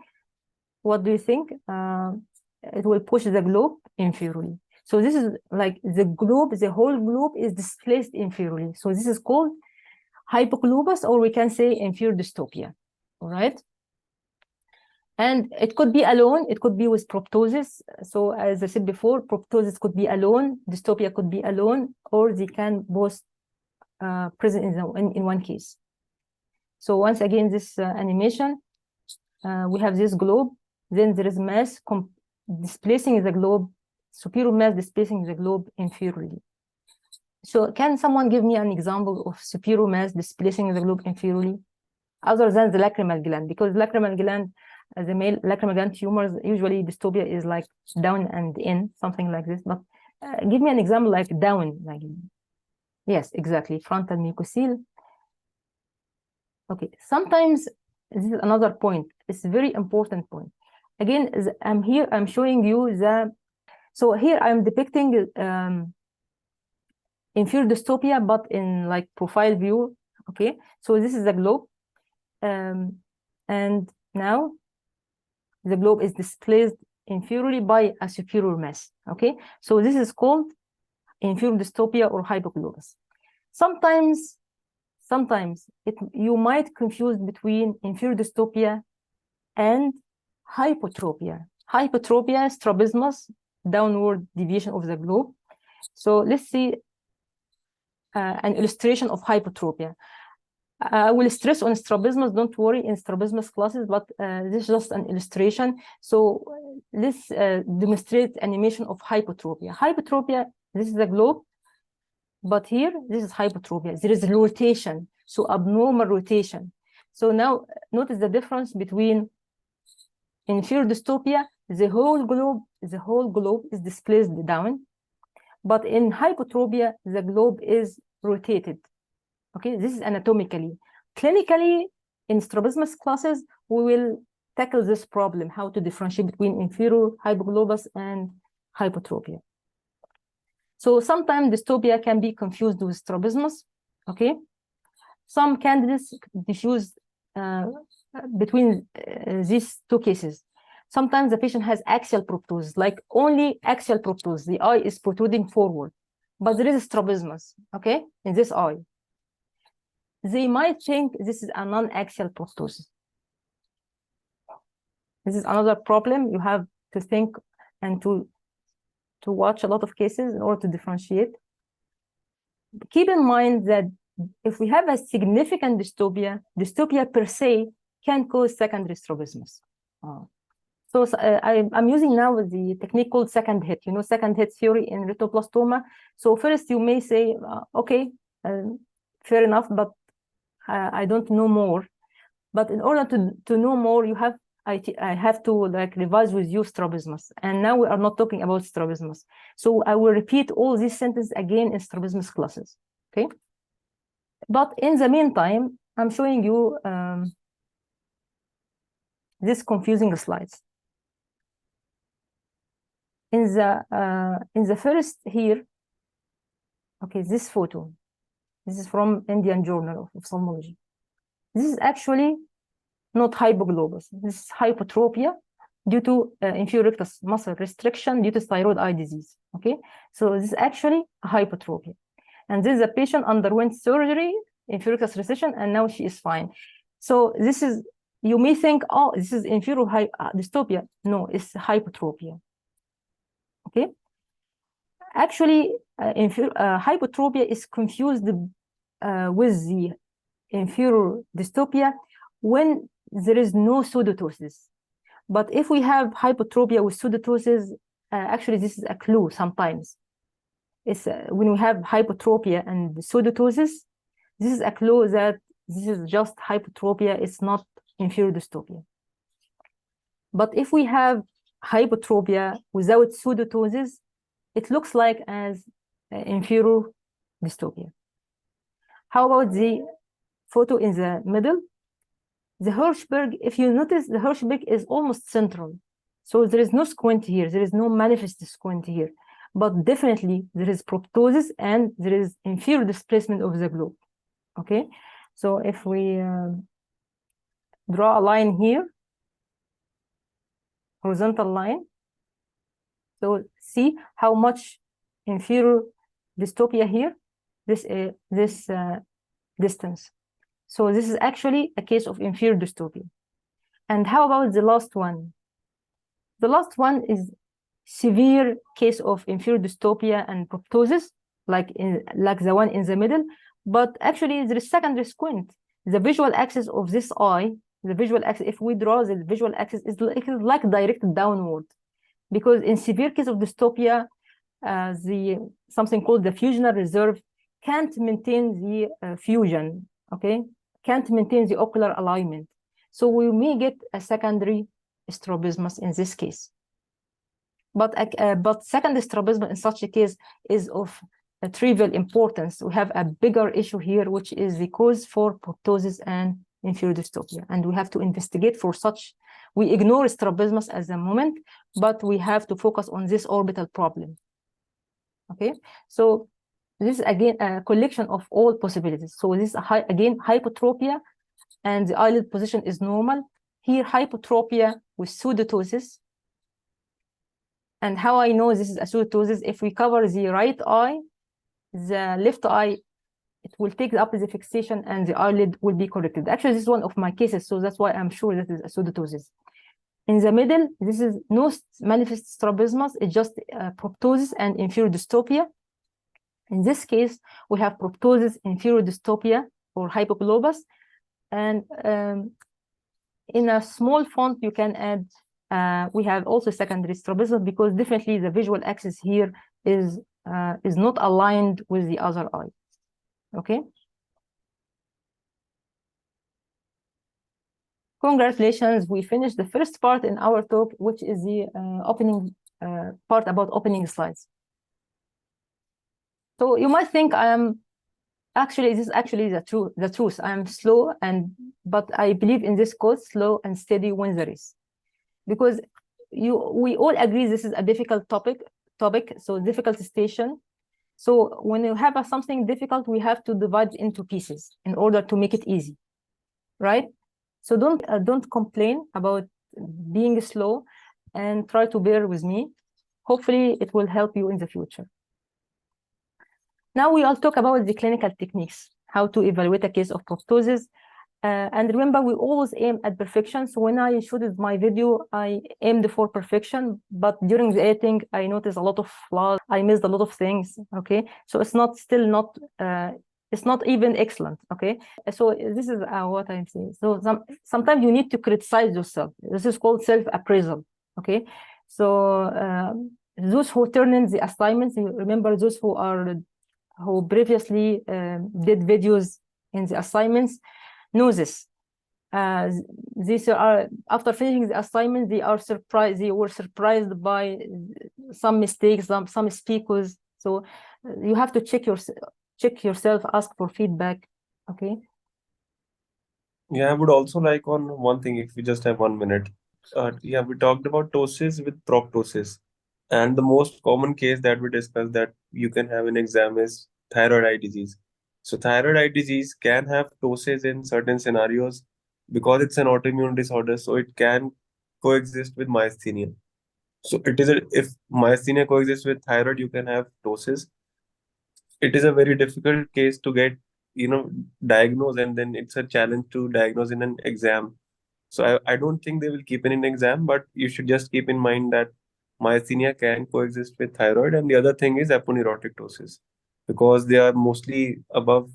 what do you think? It will push the globe inferiorly. So this is like the globe, the whole globe is displaced inferiorly. So this is called hypoglobus, or we can say inferior dystopia. All right. And it could be alone, it could be with proptosis. So as I said before, proptosis could be alone, dystopia could be alone, or they can both present in one case. So once again, this animation, we have this globe, then there is mass displacing the globe, superior mass displacing the globe inferiorly. So can someone give me an example of superior mass displacing the globe inferiorly, other than the lacrimal gland? Because lacrimal gland, the male lacrimal gland tumors, usually dystopia is like down and in, something like this. But give me an example like down, like yes, exactly, frontal mucocele. Okay, sometimes this is another point. It's a very important point. Again, I'm showing you so here I'm depicting inferior dystopia, but in like profile view. Okay, so this is the globe, and now the globe is displaced inferiorly by a superior mass. Okay, so this is called inferior dystopia or hypoglobus. Sometimes you might confuse between inferior dystopia and hypotropia. Hypotropia, strabismus, downward deviation of the globe. So let's see an illustration of hypotropia. I will stress on strabismus, don't worry, in strabismus classes, but this is just an illustration. So let's demonstrate animation of hypotropia. Hypotropia, this is the globe, but here, this is hypotropia. There is rotation, so abnormal rotation. So now notice the difference between inferior dystopia, the whole globe is displaced down, but in hypotropia, the globe is rotated. Okay, this is anatomically. Clinically, in strabismus classes, we will tackle this problem, how to differentiate between inferior hypoglobus and hypotropia. So sometimes dystopia can be confused with strabismus. Okay, some candidates diffuse between these two cases. Sometimes the patient has axial proptosis, like only axial proptosis. The eye is protruding forward, but there is strabismus, okay, in this eye. They might think this is a non-axial proptosis. This is another problem. You have to think and to watch a lot of cases in order to differentiate. Keep in mind that if we have a significant dystopia per se can cause secondary strabismus. So I'm using now the technique called second hit, second hit theory in retoblastoma. So first you may say, okay, fair enough, but I don't know more. But in order to know more, I have to like revise with you strabismus. And now we are not talking about strabismus. So I will repeat all these sentences again in strabismus classes, okay? But in the meantime, I'm showing you these confusing slides. In the first here, okay, this photo, this is from Indian Journal of Ophthalmology. This is actually not hypoglobus. This is hypotropia due to inferior rectus muscle restriction due to thyroid eye disease. Okay, so this is actually a hypotropia. And this is a patient underwent surgery, inferior rectus recession, and now she is fine. So this is, you may think, oh, this is inferior dystopia. No, it's hypotropia. Okay. Actually, hypotropia is confused with the inferior dystopia when there is no pseudotosis. But if we have hypotropia with pseudotosis, actually this is a clue sometimes. It's when we have hypotropia and pseudotosis, this is a clue that this is just hypotropia, it's not inferior dystopia. But if we have hypotropia without pseudotosis, it looks like as inferior dystopia. How about the photo in the middle? The Hirschberg, if you notice, the Hirschberg is almost central. So there is no squint here. There is no manifest squint here. But definitely there is proptosis and there is inferior displacement of the globe. Okay. So if we draw a line here, horizontal line. So see how much inferior dystopia here, this distance. So this is actually a case of inferior dystopia. And how about the last one? The last one is severe case of inferior dystopia and proptosis, like the one in the middle. But actually, there is secondary squint. The visual axis of this eye, the visual axis, if we draw the visual axis, is like directed downward. Because in severe case of dystopia, something called the fusional reserve can't maintain the fusion, okay? Can't maintain the ocular alignment. So we may get a secondary strabismus in this case. But secondary strabismus in such a case is of a trivial importance. We have a bigger issue here, which is the cause for proptosis and inferior dystopia. And we have to investigate for such. We ignore strabismus at the moment, but we have to focus on this orbital problem. Okay, so this is again a collection of all possibilities. So this is again hypotropia, and the eyelid position is normal. Here, hypotropia with pseudotosis. And how I know this is a pseudotosis? If we cover the right eye, the left eye, it will take up the fixation and the eyelid will be corrected. Actually, this is one of my cases, so that's why I'm sure that is a pseudotosis. In the middle, this is no manifest strabismus, it's just proptosis and inferior dystopia. In this case, we have proptosis, inferior dystopia, or hypoglobus. And in a small font, you can add, we have also secondary strabismus, because definitely the visual axis here is not aligned with the other eye. Okay. Congratulations, we finished the first part in our talk, which is the opening part about opening slides. So you might think I am actually, this is actually the truth. I am slow, but I believe in this quote, slow and steady wins the race. Because we all agree this is a difficult topic, so difficult station. So when you have something difficult, we have to divide it into pieces in order to make it easy, right? So don't complain about being slow, and try to bear with me. Hopefully, it will help you in the future. Now we all talk about the clinical techniques, how to evaluate a case of proptosis. And remember, we always aim at perfection. So when I shot my video, I aimed for perfection, but during the editing, I noticed a lot of flaws. I missed a lot of things, okay? So it's not even excellent, okay? So this is what I'm saying. So sometimes you need to criticize yourself. This is called self-appraisal, okay? So those who turn in the assignments, you remember those who previously did videos in the assignments, know this. These are, after finishing the assignment, they were surprised by some mistakes, some speakers. So you have to check yourself, ask for feedback. Okay. Yeah, I would also like on one thing, if we just have 1 minute. Yeah, we talked about ptosis with proptosis. And the most common case that we discussed that you can have in exam is thyroid eye disease. So thyroid eye disease can have ptosis in certain scenarios because it's an autoimmune disorder, so it can coexist with myasthenia. So if myasthenia coexists with thyroid, you can have ptosis. It is a very difficult case to get, diagnosed, and then it's a challenge to diagnose in an exam. So I don't think they will keep it in exam, but you should just keep in mind that myasthenia can coexist with thyroid. And the other thing is aponeurotic ptosis, because they are mostly above.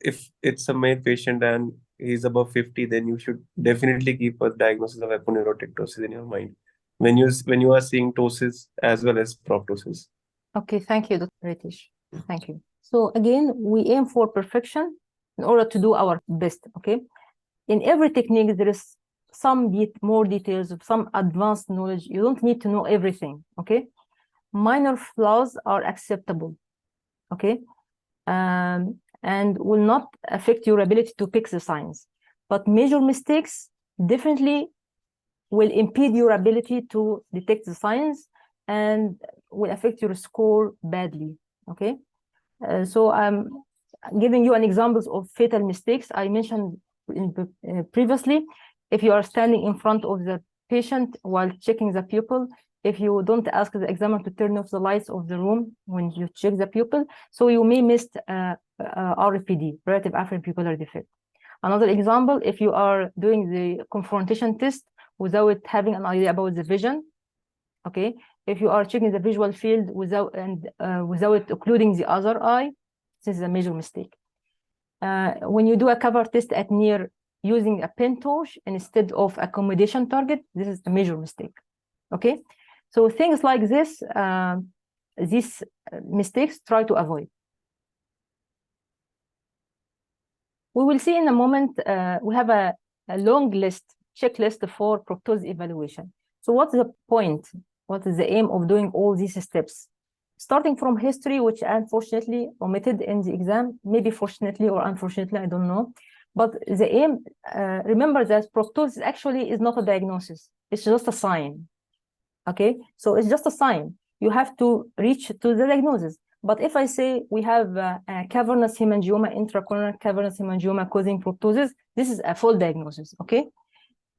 If it's a male patient and he's above 50, then you should definitely keep a diagnosis of aponeurotic ptosis in your mind when you are seeing ptosis as well as proptosis. Okay, thank you, Dr. Ritesh. Thank you. So again, we aim for perfection in order to do our best, okay? In every technique, there is some more details, some advanced knowledge. You don't need to know everything, okay? Minor flaws are acceptable, okay? And will not affect your ability to pick the signs. but major mistakes definitely will impede your ability to detect the signs and will affect your score badly, okay? So I'm giving you an examples of fatal mistakes I mentioned previously. If you are standing in front of the patient while checking the pupil, if you don't ask the examiner to turn off the lights of the room when you check the pupil, so you may miss RFPD, relative afferent pupillar defect. Another example, if you are doing the confrontation test without having an idea about the vision, okay? If you are checking the visual field without occluding the other eye, this is a major mistake. When you do a cover test at near using a pen torch instead of accommodation target, this is a major mistake, okay? So things like this, these mistakes, try to avoid. We will see in a moment, we have a long list, checklist for proptosis evaluation. So what's the point? What is the aim of doing all these steps? Starting from history, which unfortunately omitted in the exam, maybe fortunately or unfortunately, I don't know. But the aim, remember that proptosis actually is not a diagnosis. It's just a sign, okay? So it's just a sign. You have to reach to the diagnosis. But if I say we have a cavernous hemangioma, intracorneal cavernous hemangioma causing proptosis, this is a full diagnosis, okay?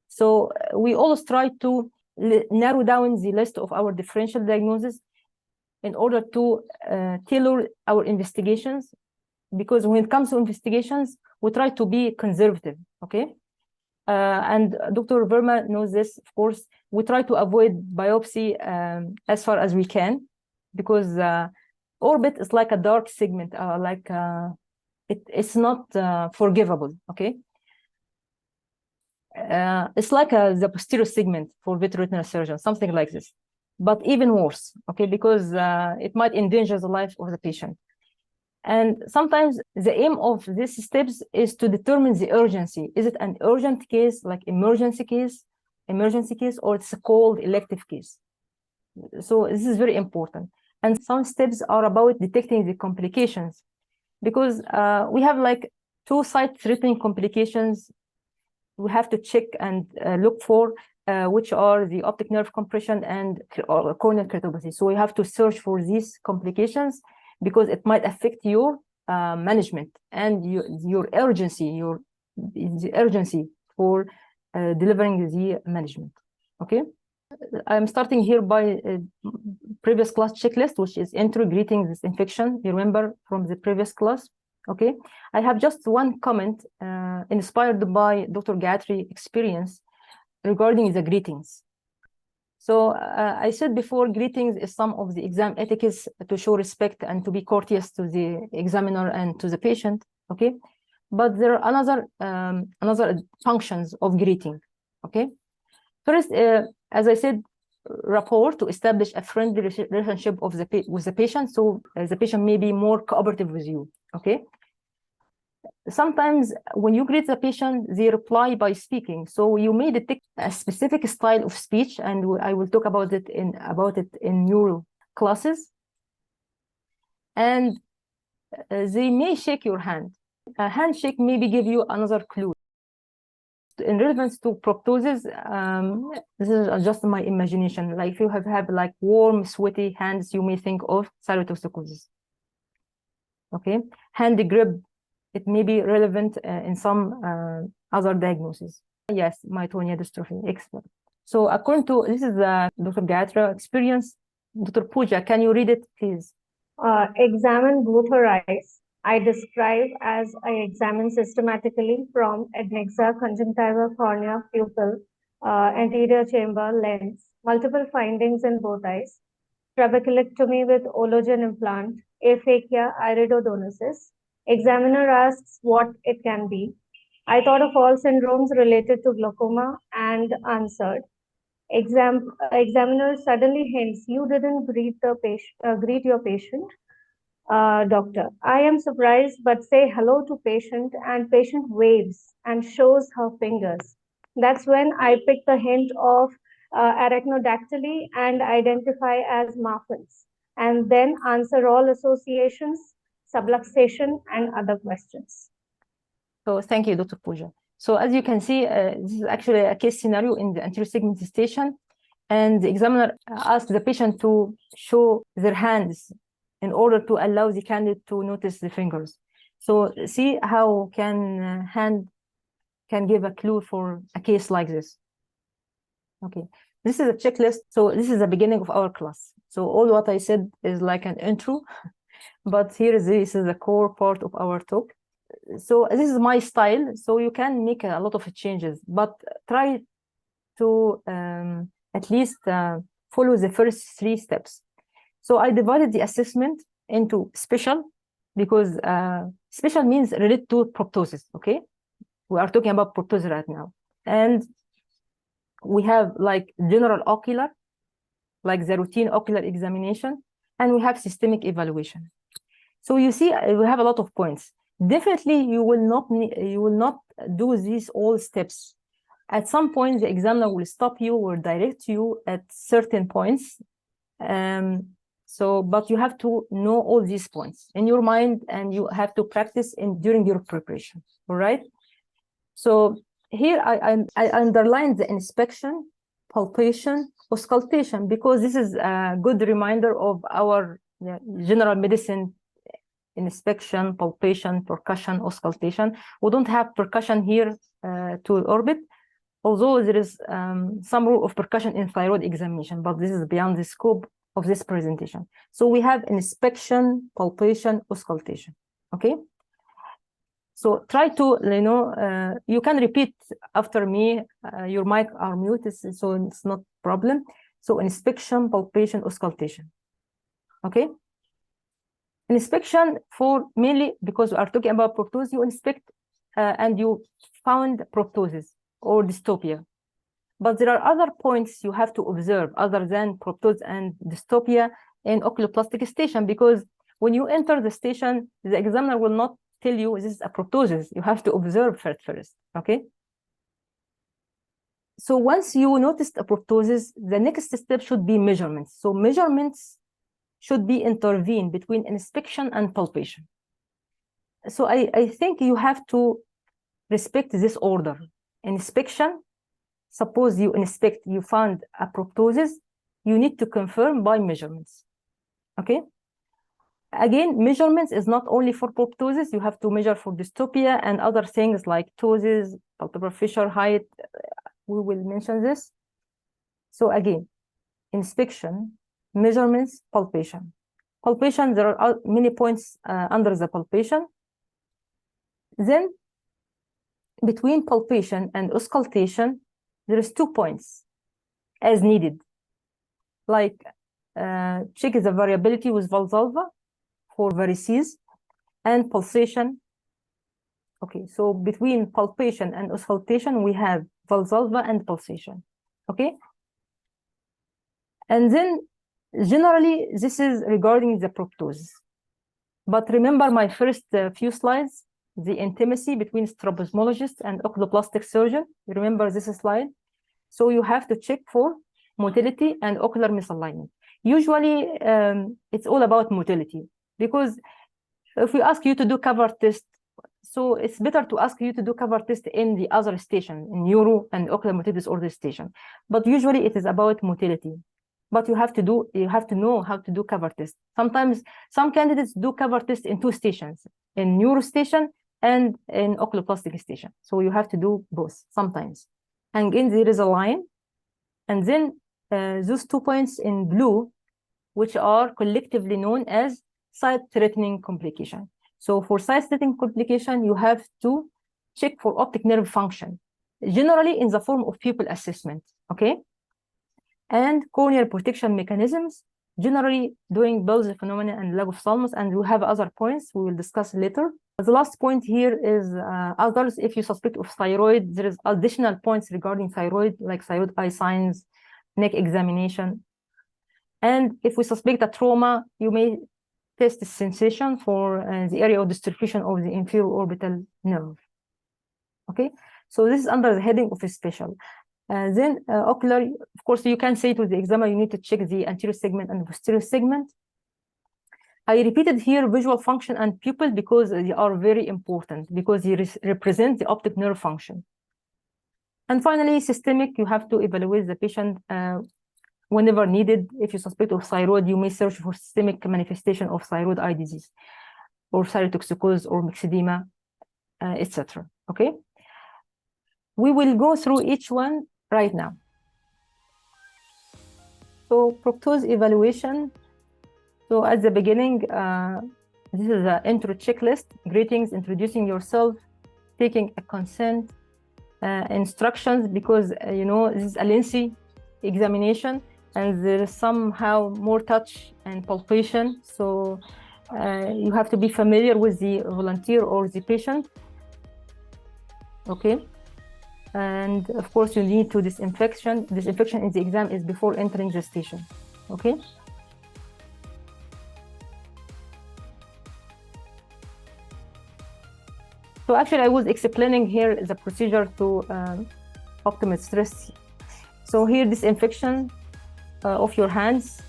So we always try to narrow down the list of our differential diagnoses in order to tailor our investigations, because when it comes to investigations, we try to be conservative, okay? And Dr. Verma knows this, of course. We try to avoid biopsy as far as we can, because orbit is like a dark segment, it's not forgivable, okay? It's like the posterior segment for vitreoretinal surgeon, something like this, but even worse, okay, because it might endanger the life of the patient. And sometimes the aim of these steps is to determine the urgency. Is it an urgent case, like emergency case, or it's a cold elective case? So this is very important. And some steps are about detecting the complications, because we have like two sight-threatening complications we have to check and look for, which are the optic nerve compression and corneal keratopathy. So we have to search for these complications because it might affect your management and your urgency, the urgency for delivering the management. Okay. I'm starting here by previous class checklist, which is entry, greeting, this infection. You remember from the previous class. Okay, I have just one comment inspired by Dr. Gatry experience regarding the greetings. So I said before, greetings is some of the exam etiquettes to show respect and to be courteous to the examiner and to the patient. Okay, but there are another functions of greeting. Okay, first, as I said, rapport, to establish a friendly relationship with the patient, so the patient may be more cooperative with you. Okay. Sometimes when you greet the patient, they reply by speaking. So you may detect a specific style of speech, and I will talk about it in neuro classes. And they may shake your hand. A handshake maybe give you another clue. In relevance to proptosis, this is just my imagination. Like if you have like warm, sweaty hands, you may think of cytotoxicosis. Okay, hand grip, it may be relevant in some other diagnoses. Yes, myotonia dystrophy, excellent. So according to, this is Dr. Gatra experience. Dr. Pooja, can you read it, please? Examine both her eyes. I describe as I examine systematically from adnexa, conjunctiva, cornea, pupil, anterior chamber, lens, multiple findings in both eyes, trabeculectomy with ologen implant, aphakia, iridodonosis. Examiner asks what it can be. I thought of all syndromes related to glaucoma and answered. Examiner suddenly hints, you didn't greet your patient. Doctor, I am surprised, but say hello to patient, and patient waves and shows her fingers. That's when I pick the hint of arachnodactyly and identify as Marfan's, and then answer all associations, subluxation, and other questions. So thank you, Dr. Pooja. So as you can see, this is actually a case scenario in the anterior segment station, and the examiner asked the patient to show their hands in order to allow the candidate to notice the fingers. So see how hand can give a clue for a case like this. Okay, this is a checklist. So this is the beginning of our class. So all what I said is like an intro, but here this is the core part of our talk. So this is my style. So you can make a lot of changes, but try to at least follow the first 3 steps. So I divided the assessment into special, because special means related to proptosis. Okay, we are talking about proptosis right now, and we have like general ocular, like the routine ocular examination, and we have systemic evaluation. So you see, we have a lot of points. Definitely, you will not do these all steps. At some point, the examiner will stop you or direct you at certain points. But you have to know all these points in your mind, and you have to practice during your preparation. All right. So here I underlined the inspection, palpation, auscultation, because this is a good reminder of our general medicine: inspection, palpation, percussion, auscultation. We don't have percussion here to orbit, although there is some role of percussion in thyroid examination, but this is beyond the scope of this presentation. So we have inspection, palpation, auscultation. Okay. So try to, you can repeat after me. Your mic are muted, so it's not problem. So inspection, palpation, auscultation. Okay. Inspection for mainly because we are talking about proptosis. You inspect and you found proptosis or dystopia. But there are other points you have to observe other than proptosis and dystopia in oculoplastic station, because when you enter the station, the examiner will not tell you this is a proptosis. You have to observe first. Okay. So once you noticed a proptosis, the next step should be measurements. So measurements should be intervened between inspection and palpation. So I think you have to respect this order. Inspection, suppose you inspect, you found a proptosis, you need to confirm by measurements. Okay. Again, measurements is not only for proptosis. You have to measure for dystopia and other things like ptosis, palpebral fissure height. We will mention this. So again, inspection, measurements, palpation. Palpation, there are many points under the palpation. Then between palpation and auscultation, there is 2 points as needed. Like check the variability with valsalva for varices and pulsation. Okay, so between palpation and auscultation, we have valsalva and pulsation. Okay. And then generally, this is regarding the proptosis. But remember my first few slides, the intimacy between strabismologist and oculoplastic surgeon. You remember this slide? So you have to check for motility and ocular misalignment. Usually, it's all about motility, because if we ask you to do cover test, so it's better to ask you to do cover test in the other station, in neuro and ocular motility disorder station. But usually it is about motility. But you have to know how to do cover test. Sometimes some candidates do cover test in 2 stations, in neuro station and in oculoplastic station. So you have to do both sometimes. And again, there is a line. And then those 2 points in blue, which are collectively known as sight-threatening complication. So for sight-threatening complication, you have to check for optic nerve function, generally in the form of pupil assessment, okay? And corneal protection mechanisms, generally doing Bell's phenomena and lag of ophthalmos, and we have other points we will discuss later. The last point here is others. If you suspect of thyroid, there is additional points regarding thyroid, like thyroid eye signs, neck examination. And if we suspect a trauma, you may test the sensation for the area of distribution of the inferior orbital nerve. Okay, so this is under the heading of a special. Then ocular, of course, you can say to the examiner, you need to check the anterior segment and the posterior segment. I repeated here visual function and pupil because they are very important, because they represent the optic nerve function. And finally, systemic, you have to evaluate the patient whenever needed. If you suspect of thyroid, you may search for systemic manifestation of thyroid eye disease, or thyrotoxicosis, or myxedema, etc. Okay? We will go through each one right now. So proptosis evaluation. So at the beginning, this is an intro checklist. Greetings, introducing yourself, taking a consent, instructions, because you know, this is a lengthy examination and there is somehow more touch and palpation. So you have to be familiar with the volunteer or the patient. Okay. And of course, you need to disinfection. Disinfection in the exam is before entering the station. Okay. So actually, I was explaining here the procedure to optometrist. So here, disinfection of your hands,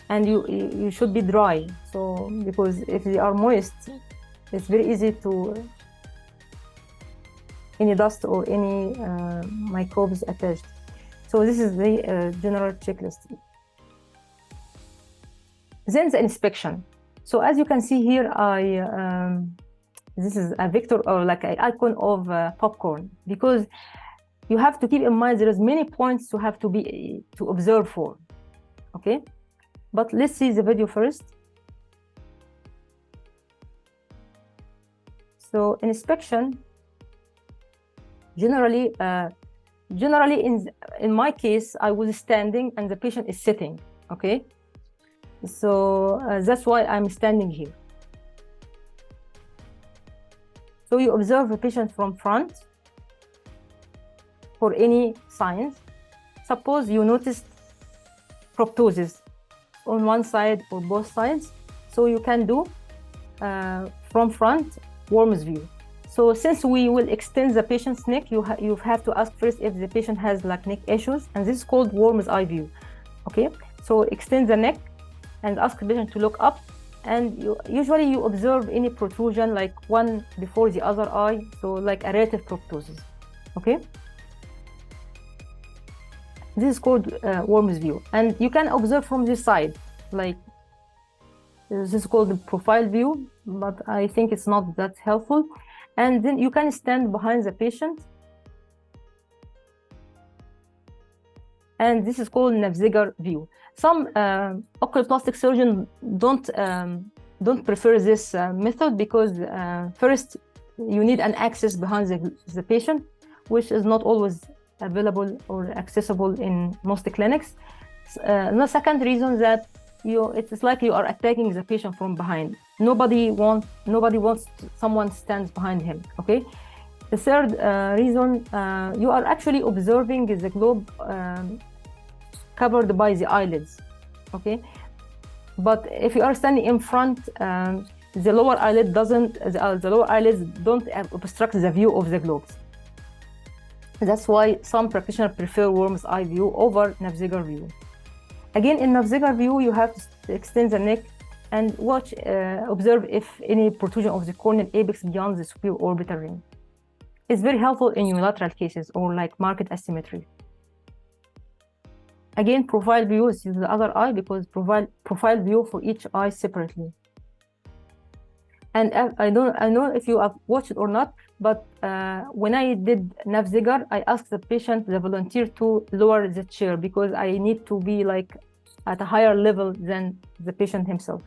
and you should be dry. So because if they are moist, it's very easy to any dust or any microbes attached. So this is the general checklist. Then the inspection. So as you can see here, this is a vector or like an icon of popcorn, because you have to keep in mind there is many points to have to observe for. Okay, but let's see the video first. So inspection. Generally, in my case, I was standing and the patient is sitting. Okay, so that's why I'm standing here. So you observe the patient from front for any signs. Suppose you noticed proptosis on one side or both sides, so you can do from front worms view. So since we will extend the patient's neck, you have to ask first if the patient has like neck issues, and this is called worm's eye view. Okay, so extend the neck and ask the patient to look up, and usually you observe any protrusion like one before the other eye, so like a relative proptosis. Okay, this is called worm's view, and you can observe from this side, like this is called the profile view, but I think it's not that helpful. And then you can stand behind the patient, and this is called Navziger view. Some oculoplastic surgeons don't prefer this method because first you need an access behind the patient, which is not always available or accessible in most clinics. The second reason that it's like you are attacking the patient from behind. Nobody wants someone stands behind him. Okay. The third reason, you are actually observing the globe covered by the eyelids. Okay. But if you are standing in front, the lower eyelid the lower eyelids don't obstruct the view of the globes. That's why some practitioners prefer worm's eye view over Navziger view. Again, in Navziger view, you have to extend the neck and observe if any protrusion of the corneal apex beyond the superior orbital ring. It's very helpful in unilateral cases or like marked asymmetry. Again, profile view is the other eye because profile view for each eye separately. And I know if you have watched it or not, but when I did Navziger, I asked the volunteer to lower the chair because I need to be like at a higher level than the patient himself.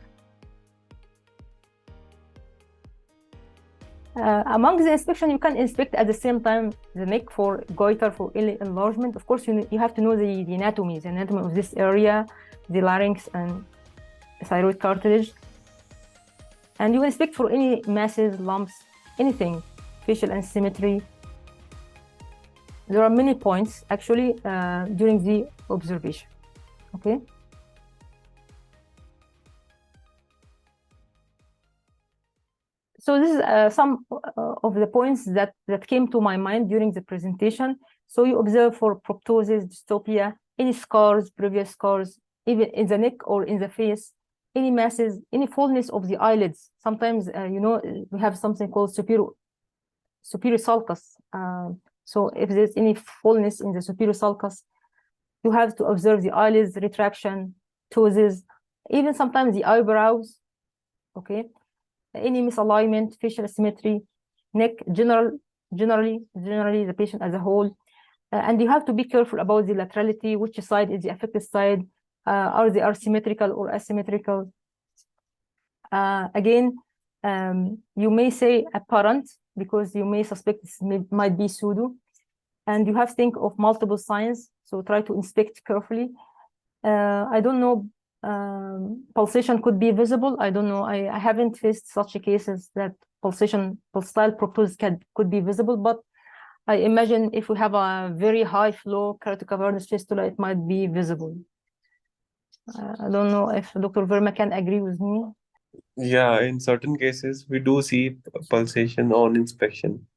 Among the inspection, you can inspect at the same time the neck for goiter, for enlargement. Of course, you have to know the anatomy of this area, the larynx and thyroid cartilage. And you inspect for any masses, lumps, anything, facial asymmetry. There are many points actually during the observation. Okay. So this is some of the points that came to my mind during the presentation. So you observe for proptosis, dystopia, any scars, previous scars, even in the neck or in the face, any masses, any fullness of the eyelids. Sometimes, you know, we have something called superior sulcus. So if there's any fullness in the superior sulcus, you have to observe the eyelids, retraction, ptosis, even sometimes the eyebrows, okay? Any misalignment, facial symmetry, neck, generally the patient as a whole. And you have to be careful about the laterality, which side is the affected side, are they symmetrical or asymmetrical? Again, you may say apparent, because you may suspect this might be pseudo, and you have to think of multiple signs, so try to inspect carefully. I don't know, pulsation could be visible. I don't know, I haven't faced such cases that pulsatile proptosis could be visible, but I imagine if we have a very high flow keratocavernous fistula, it might be visible. I don't know if Dr. Verma can agree with me. Yeah, in certain cases, we do see pulsation on inspection.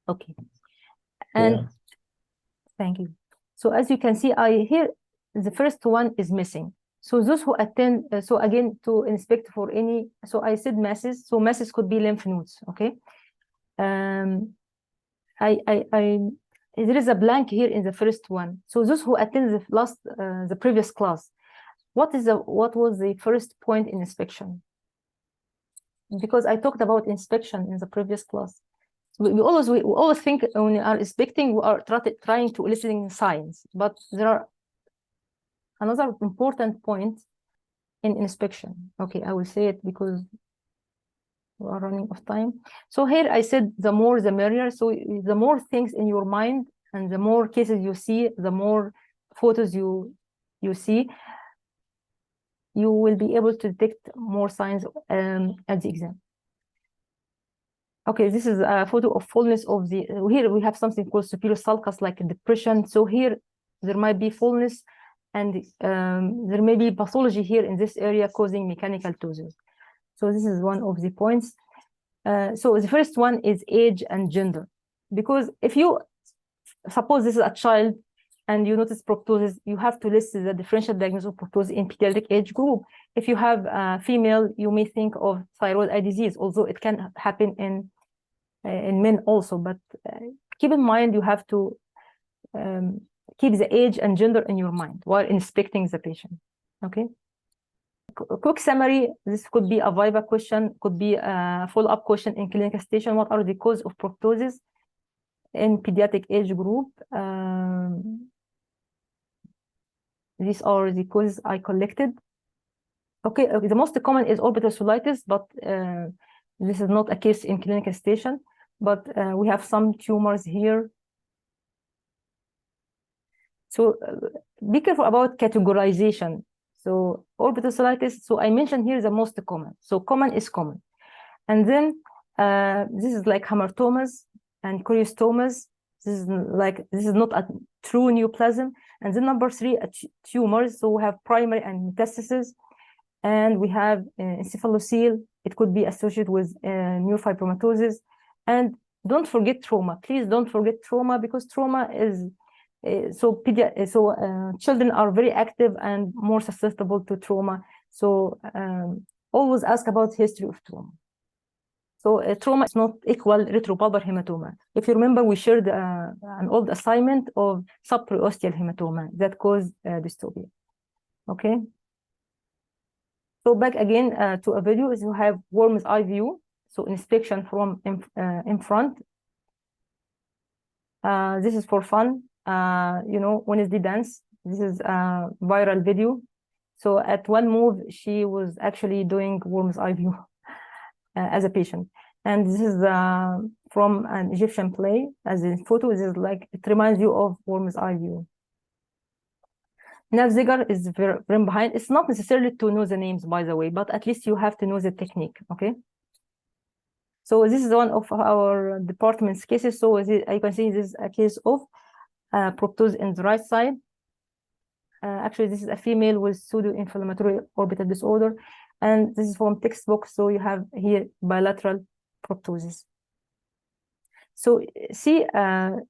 Okay. And Yeah. thank you. So as you can see, here the first one is missing. So those who attend, so again, to inspect for any, so I said masses. So masses could be lymph nodes, okay? There is a blank here in the first one. So those who attend the previous class, what was the first point in inspection? Because I talked about inspection in the previous class. We always think when we are inspecting, we are trying to elicit signs, but there are another important point in inspection. Okay, I will say it because we are running out of time. So here I said the more the merrier. So the more things in your mind and the more cases you see, the more photos you see, you will be able to detect more signs at the exam. Okay, this is a photo of fullness of the, here we have something called superior sulcus, like a depression. So here there might be fullness, and there may be pathology here in this area causing mechanical ptosis. So this is one of the points. So the first one is age and gender, because if you suppose this is a child and you notice proptosis, you have to list the differential diagnosis of proptosis in pediatric age group. If you have a female, you may think of thyroid eye disease, although it can happen in men also. But keep in mind, you have to keep the age and gender in your mind while inspecting the patient. Okay. Quick summary: this could be a viva question, could be a follow-up question in clinical station. What are the causes of proptosis in pediatric age group? These are the causes I collected. Okay, the most common is orbital cellulitis, but this is not a case in clinical station. But we have some tumors here. So be careful about categorization. So orbital cellulitis, so I mentioned here the most common. So common is common. And then this is like hamartomas and choriostomas. This is not a true neoplasm. And then number 3, tumors. So we have primary and metastasis. And we have encephalocele. It could be associated with neurofibromatosis. And don't forget trauma. Please don't forget trauma, because trauma is children are very active and more susceptible to trauma. So always ask about history of trauma. So trauma is not equal retropulbar hematoma. If you remember, we shared an old assignment of subperiosteal hematoma that caused dystopia. Okay. So back again to a video, is you have worm's eye view. So inspection from in front. This is for fun. You know, Wednesday dance. This is a viral video. So at one move, she was actually doing worm's eye view as a patient. And this is from an Egyptian play. As in photo, this is like, it reminds you of worm's eye view. Navziger is very behind. It's not necessarily to know the names, by the way, but at least you have to know the technique, okay? So this is one of our department's cases. So you can see this is a case of proptosis in the right side. Actually, this is a female with pseudo-inflammatory orbital disorder. And this is from textbook. So you have here bilateral proptosis. So see,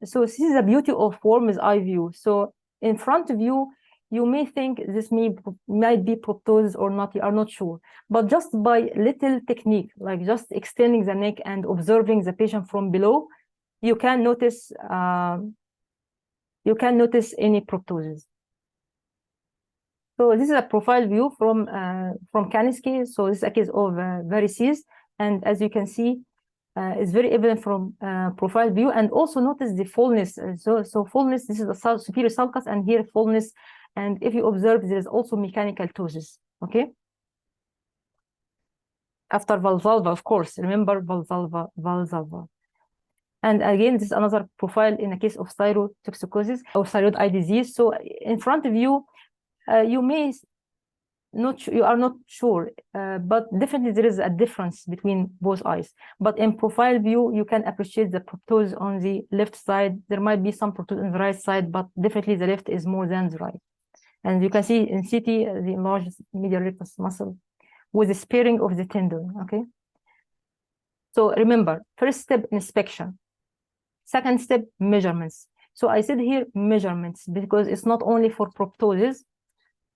so this is the beauty of worm's eye view. So in front of you, you may think this might be proptosis or not, you are not sure. But just by little technique, like just extending the neck and observing the patient from below, you can notice any proptosis. So this is a profile view from Canis case. So this is a case of varices, and as you can see, it's very evident from profile view. And also notice the fullness. So fullness. This is the superior sulcus, and here fullness. And if you observe, there is also mechanical ptosis. Okay. After valsalva, of course. Remember valsalva. And again, this is another profile in a case of thyrotoxicosis or thyroid eye disease. So in front of you, you are not sure, but definitely there is a difference between both eyes. But in profile view, you can appreciate the proptosis on the left side. There might be some proptosis on the right side, but definitely the left is more than the right. And you can see in CT the enlarged medial rectus muscle with the sparing of the tendon. Okay. So remember, first step, inspection. Second step, measurements. So I said here measurements because it's not only for proptosis,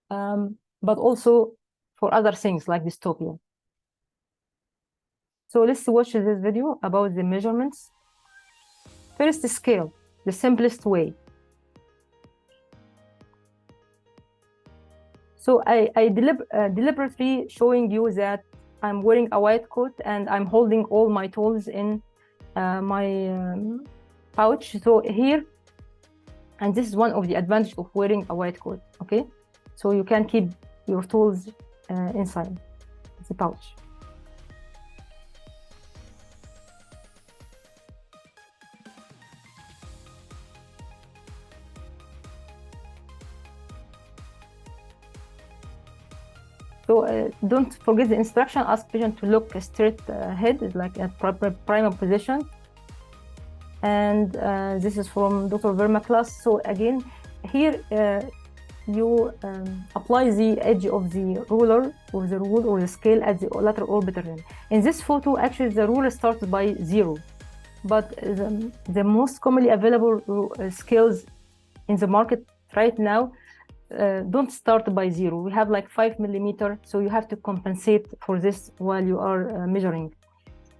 but also for other things like dystopia. So let's watch this video about the measurements. First, scale, the simplest way. So I deliberately showing you that I'm wearing a white coat and I'm holding all my tools in my pouch. So here, and this is one of the advantages of wearing a white coat, okay? So you can keep your tools inside the pouch. So don't forget the instruction. Ask patient to look straight ahead, like at primal position. And this is from Dr. Verma class. So again, here you apply the edge of the ruler or the rule or the scale at the lateral orbital rim. In this photo, actually the ruler starts by 0, but the most commonly available scales in the market right now don't start by 0. We have like 5 millimeter, so you have to compensate for this while you are measuring.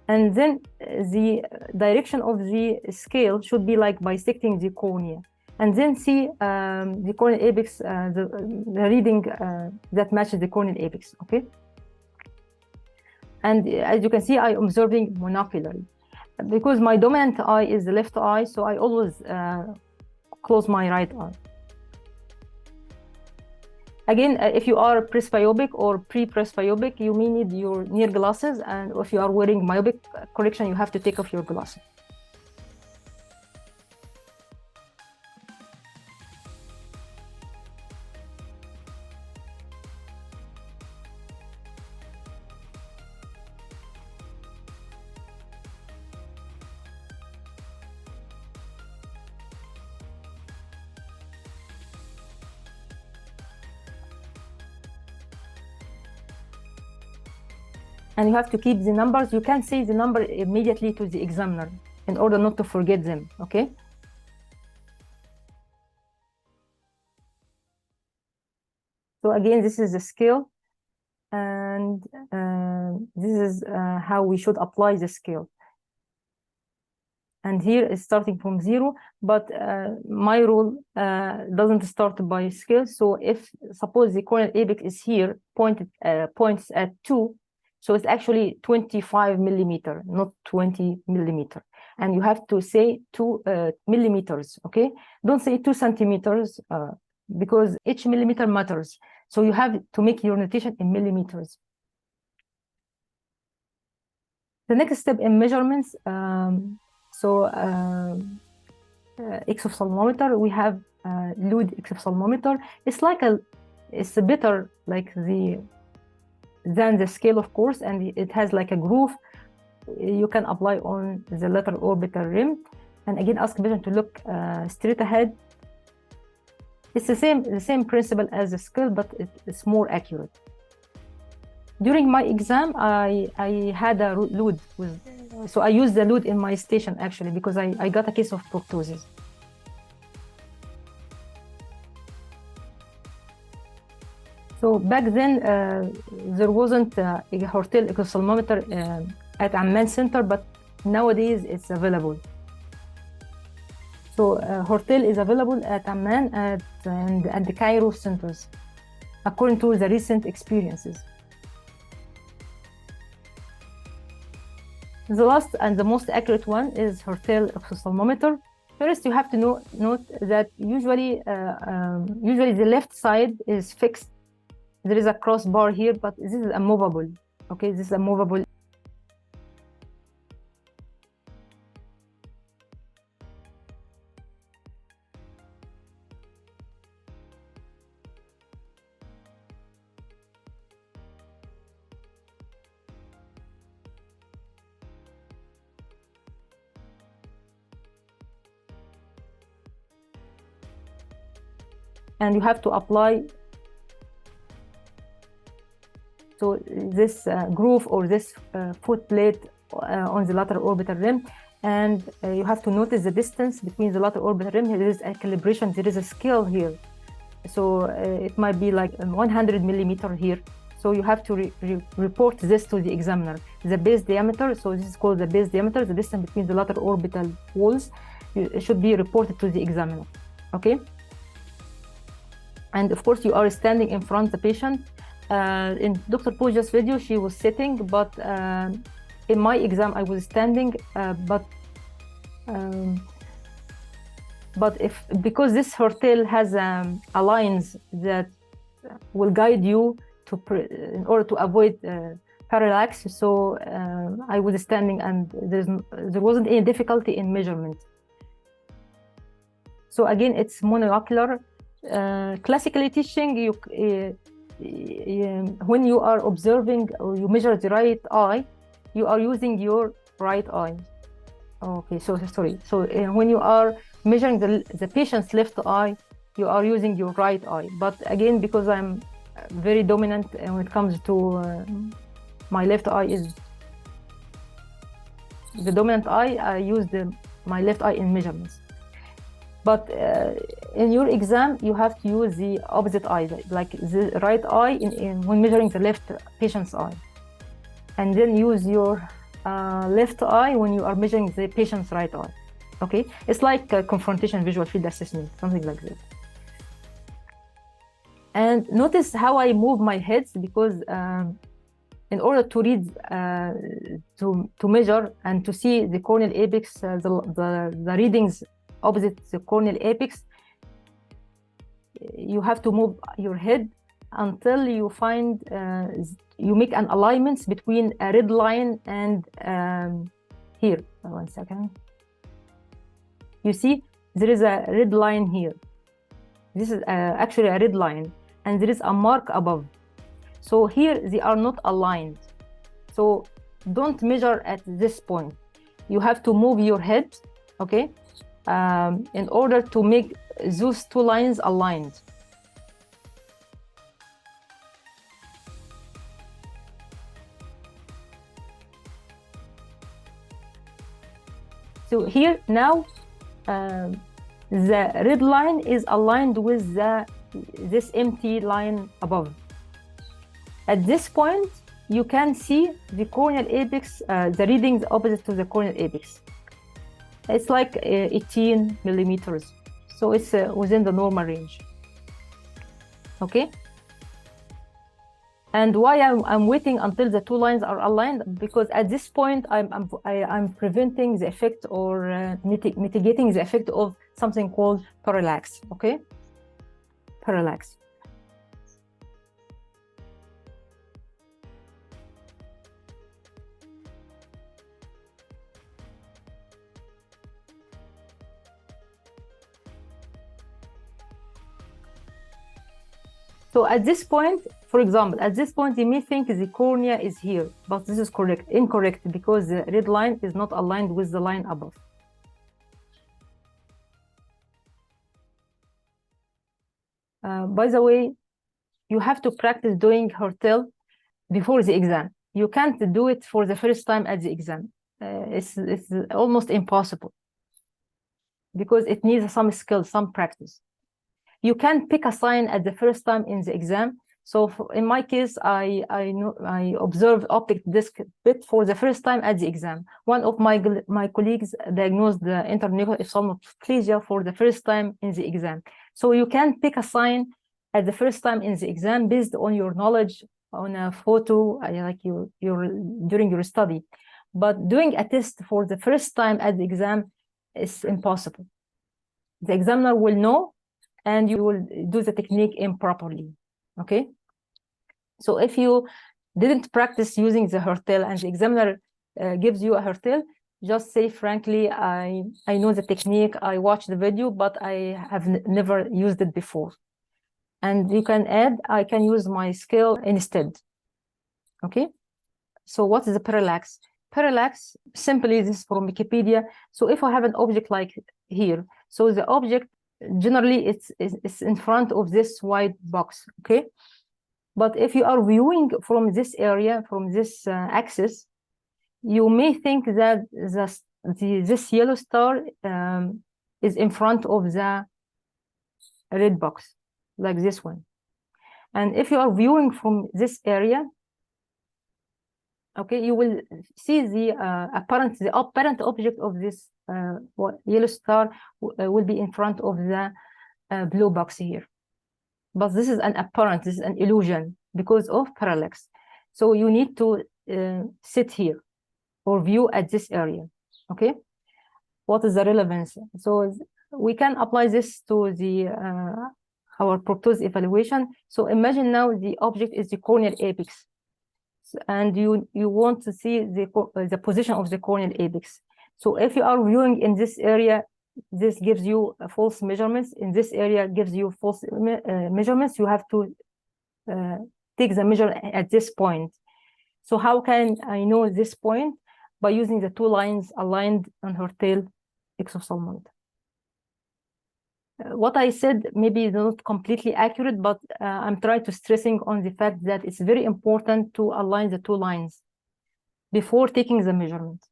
And then the direction of the scale should be like bisecting the cornea. And then see the corneal apex, the reading that matches the corneal apex, okay? And as you can see, I'm observing monocularly. Because my dominant eye is the left eye, so I always close my right eye. Again, if you are presbyopic or pre-presbyopic, you may need your near glasses, and if you are wearing myopic correction, you have to take off your glasses. And you have to keep the numbers. You can say the number immediately to the examiner in order not to forget them, okay? So again, this is the scale, and this is how we should apply the scale. And here is starting from 0, but my rule doesn't start by scale. So if suppose the corneal apex is here, points at 2, so it's actually 25 millimeter, not 20 millimeter. And you have to say 2 millimeters, okay? Don't say 2 centimeters because each millimeter matters. So you have to make your notation in millimeters. The next step in measurements, exophthalmometer, we have Lude exophthalmometer. It's better like than the scale, of course, and it has like a groove you can apply on the lateral orbital rim. And again, ask the patient to look straight ahead. It's the same principle as the scale, but it's more accurate. During my exam, I had a Lude, so I used the Lude in my station actually because I got a case of proptosis. So back then, there wasn't a Hortel ophthalmometer at Amman Center, but nowadays it's available. So Hortel is available at Amman and the Cairo centers, according to the recent experiences. The last and the most accurate one is Hortel ophthalmometer. First, you have to note that usually the left side is fixed. There is a crossbar here, but this is a movable. Okay, this is a movable. And you have to apply so this groove or this foot plate on the lateral orbital rim, and you have to notice the distance between the lateral orbital rim. There is a calibration, there is a scale here, so it might be like 100 millimeter here. So you have to report this to the examiner. The base diameter, so this is called the base diameter, the distance between the lateral orbital walls, should be reported to the examiner. Okay. And of course, you are standing in front of the patient. In Dr. Pooja's video, she was sitting, but in my exam, I was standing. But because this Hortel has lines that will guide you in order to avoid parallax, so I was standing, and there wasn't any difficulty in measurement. So again, it's monocular. Classically teaching, when you are observing or you measure the right eye, you are using your right eye. Okay, so sorry. So when you are measuring the patient's left eye, you are using your right eye. But again, because I'm very dominant when it comes to my left eye is the dominant eye, I use my left eye in measurements. But in your exam, you have to use the opposite eye, like the right eye when measuring the left patient's eye. And then use your left eye when you are measuring the patient's right eye. Okay? It's like a confrontation visual field assessment, something like that. And notice how I move my heads, because in order to read, to measure and to see the corneal apex, the readings opposite the corneal apex, you have to move your head until you find, you make an alignment between a red line and here. 1 second. You see, there is a red line here. This is actually a red line, and there is a mark above. So here they are not aligned. So don't measure at this point. You have to move your head, okay? In order to make those two lines aligned. So here now, the red line is aligned with this empty line above. At this point, you can see the corneal apex, the readings opposite to the corneal apex. It's like 18 millimeters. So it's within the normal range. Okay? And why I'm waiting until the two lines are aligned? Because at this point, I'm preventing the effect or mitigating the effect of something called parallax. Okay? Parallax. So at this point, for example, at this point, you may think the cornea is here, but this is incorrect, because the red line is not aligned with the line above. By the way, you have to practice doing Hortel before the exam. You can't do it for the first time at the exam. It's almost impossible, because it needs some skill, some practice. You can pick a sign at the first time in the exam, So in my case, I observed optic disc bit for the first time at the exam. One of my colleagues diagnosed the internuclear ophthalmoplegia for the first time in the exam. So you can pick a sign at the first time in the exam based on your knowledge on a photo, like during your study. But doing a test for the first time at the exam is impossible. The examiner will know, and you will do the technique improperly. Okay, so if you didn't practice using the Hertel and the examiner gives you a Hertel, just say frankly, I know the technique, I watched the video, but I have never used it before. And you can add, I can use my scale instead. Okay, so what is the parallax? Parallax, simply, this is from Wikipedia. So if I have an object like here, so the object generally it's in front of this white box, okay? But if you are viewing from this area, from this axis, you may think that this yellow star is in front of the red box, like this one. And if you are viewing from this area, okay, you will see the apparent object of this yellow star will be in front of the blue box here. But this is this is an illusion because of parallax. So you need to sit here or view at this area. Okay, what is the relevance? So we can apply this to the our proptosis evaluation. So imagine now the object is the corneal apex, and you want to see the position of the corneal apex. So if you are viewing in this area, this gives you false measurements. In this area gives you false measurements. You have to take the measure at this point. So how can I know this point? By using the two lines aligned on Hertel exophthalmometer. What I said maybe is not completely accurate, but I'm trying to stressing on the fact that it's very important to align the two lines before taking the measurement.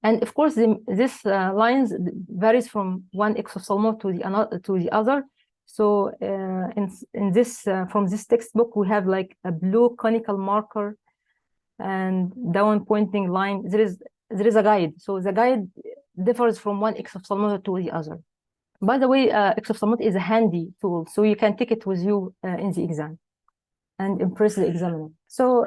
And of course, this lines varies from one exophthalmometer to the other. So in this from this textbook, we have like a blue conical marker and down pointing line. There is a guide. So the guide differs from one exophthalmometer to the other. By the way, exophthalmometer is a handy tool, so you can take it with you in the exam and impress the examiner. So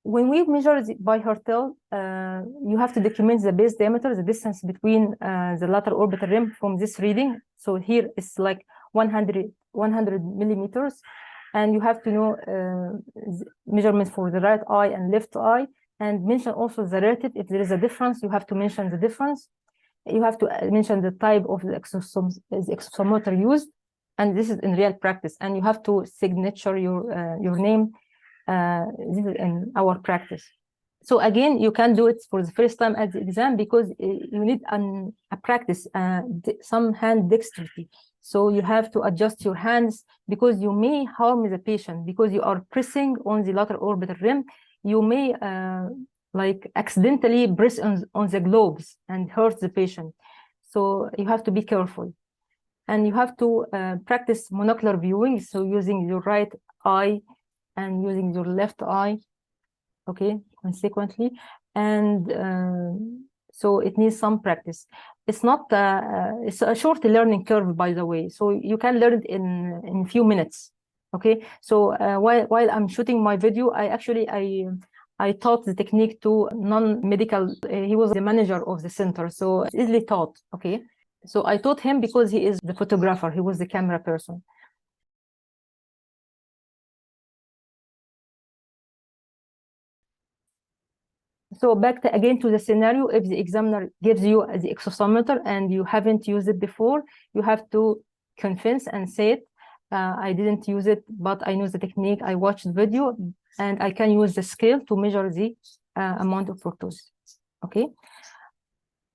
when we measure by Hertel, you have to document the base diameter, the distance between the lateral orbital rim from this reading. So here it's like 100 millimeters, and you have to know measurements for the right eye and left eye, and mention also the relative. If there is a difference, you have to mention the difference. You have to mention the type of the exophthalmometer used, and this is in real practice. And you have to signature your name. This is in our practice. So again, you can do it for the first time at the exam because you need a practice, some hand dexterity. So you have to adjust your hands because you may harm the patient because you are pressing on the lateral orbital rim. You may like accidentally press on the globes and hurt the patient. So you have to be careful. And you have to practice monocular viewing. So using your right eye and using your left eye, okay, consequently. And so it needs some practice. It's not, it's a short learning curve, by the way. So you can learn it in a few minutes, okay? So while I'm shooting my video, I taught the technique to non-medical, he was the manager of the center, so it's easily taught, okay? So I taught him because he is the photographer, he was the camera person. So back again to the scenario, if the examiner gives you the exophthalmometer and you haven't used it before, you have to convince and say it. I didn't use it, but I know the technique. I watched the video and I can use the scale to measure the amount of proptosis. Okay.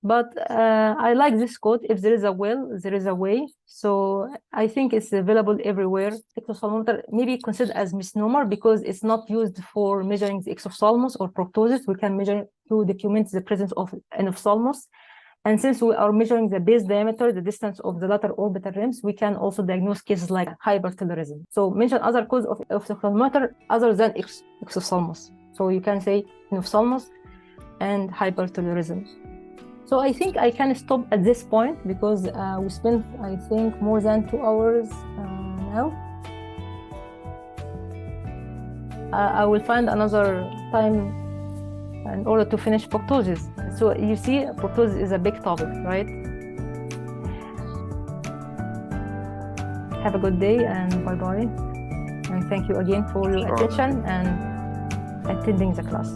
But I like this quote: if there is a will, there is a way. So I think it's available everywhere. Exophthalmometer may be considered as misnomer because it's not used for measuring the exophthalmos or proptosis. We can measure to document the presence of an ophthalmos, And since we are measuring the base diameter, the distance of the lateral orbital rims, we can also diagnose cases like hypertelorism. So mention other cause of ophthalmometer other than exophthalmos. So you can say ophthalmos and hypertelorism. So I think I can stop at this point because we spent, I think, more than 2 hours now. I will find another time in order to finish proptosis. So you see, proptosis is a big topic, right? Have a good day and bye-bye. And thank you again for your attention and attending the class.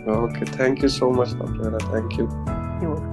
Okay, thank you so much, Dr. Thank you. You're welcome.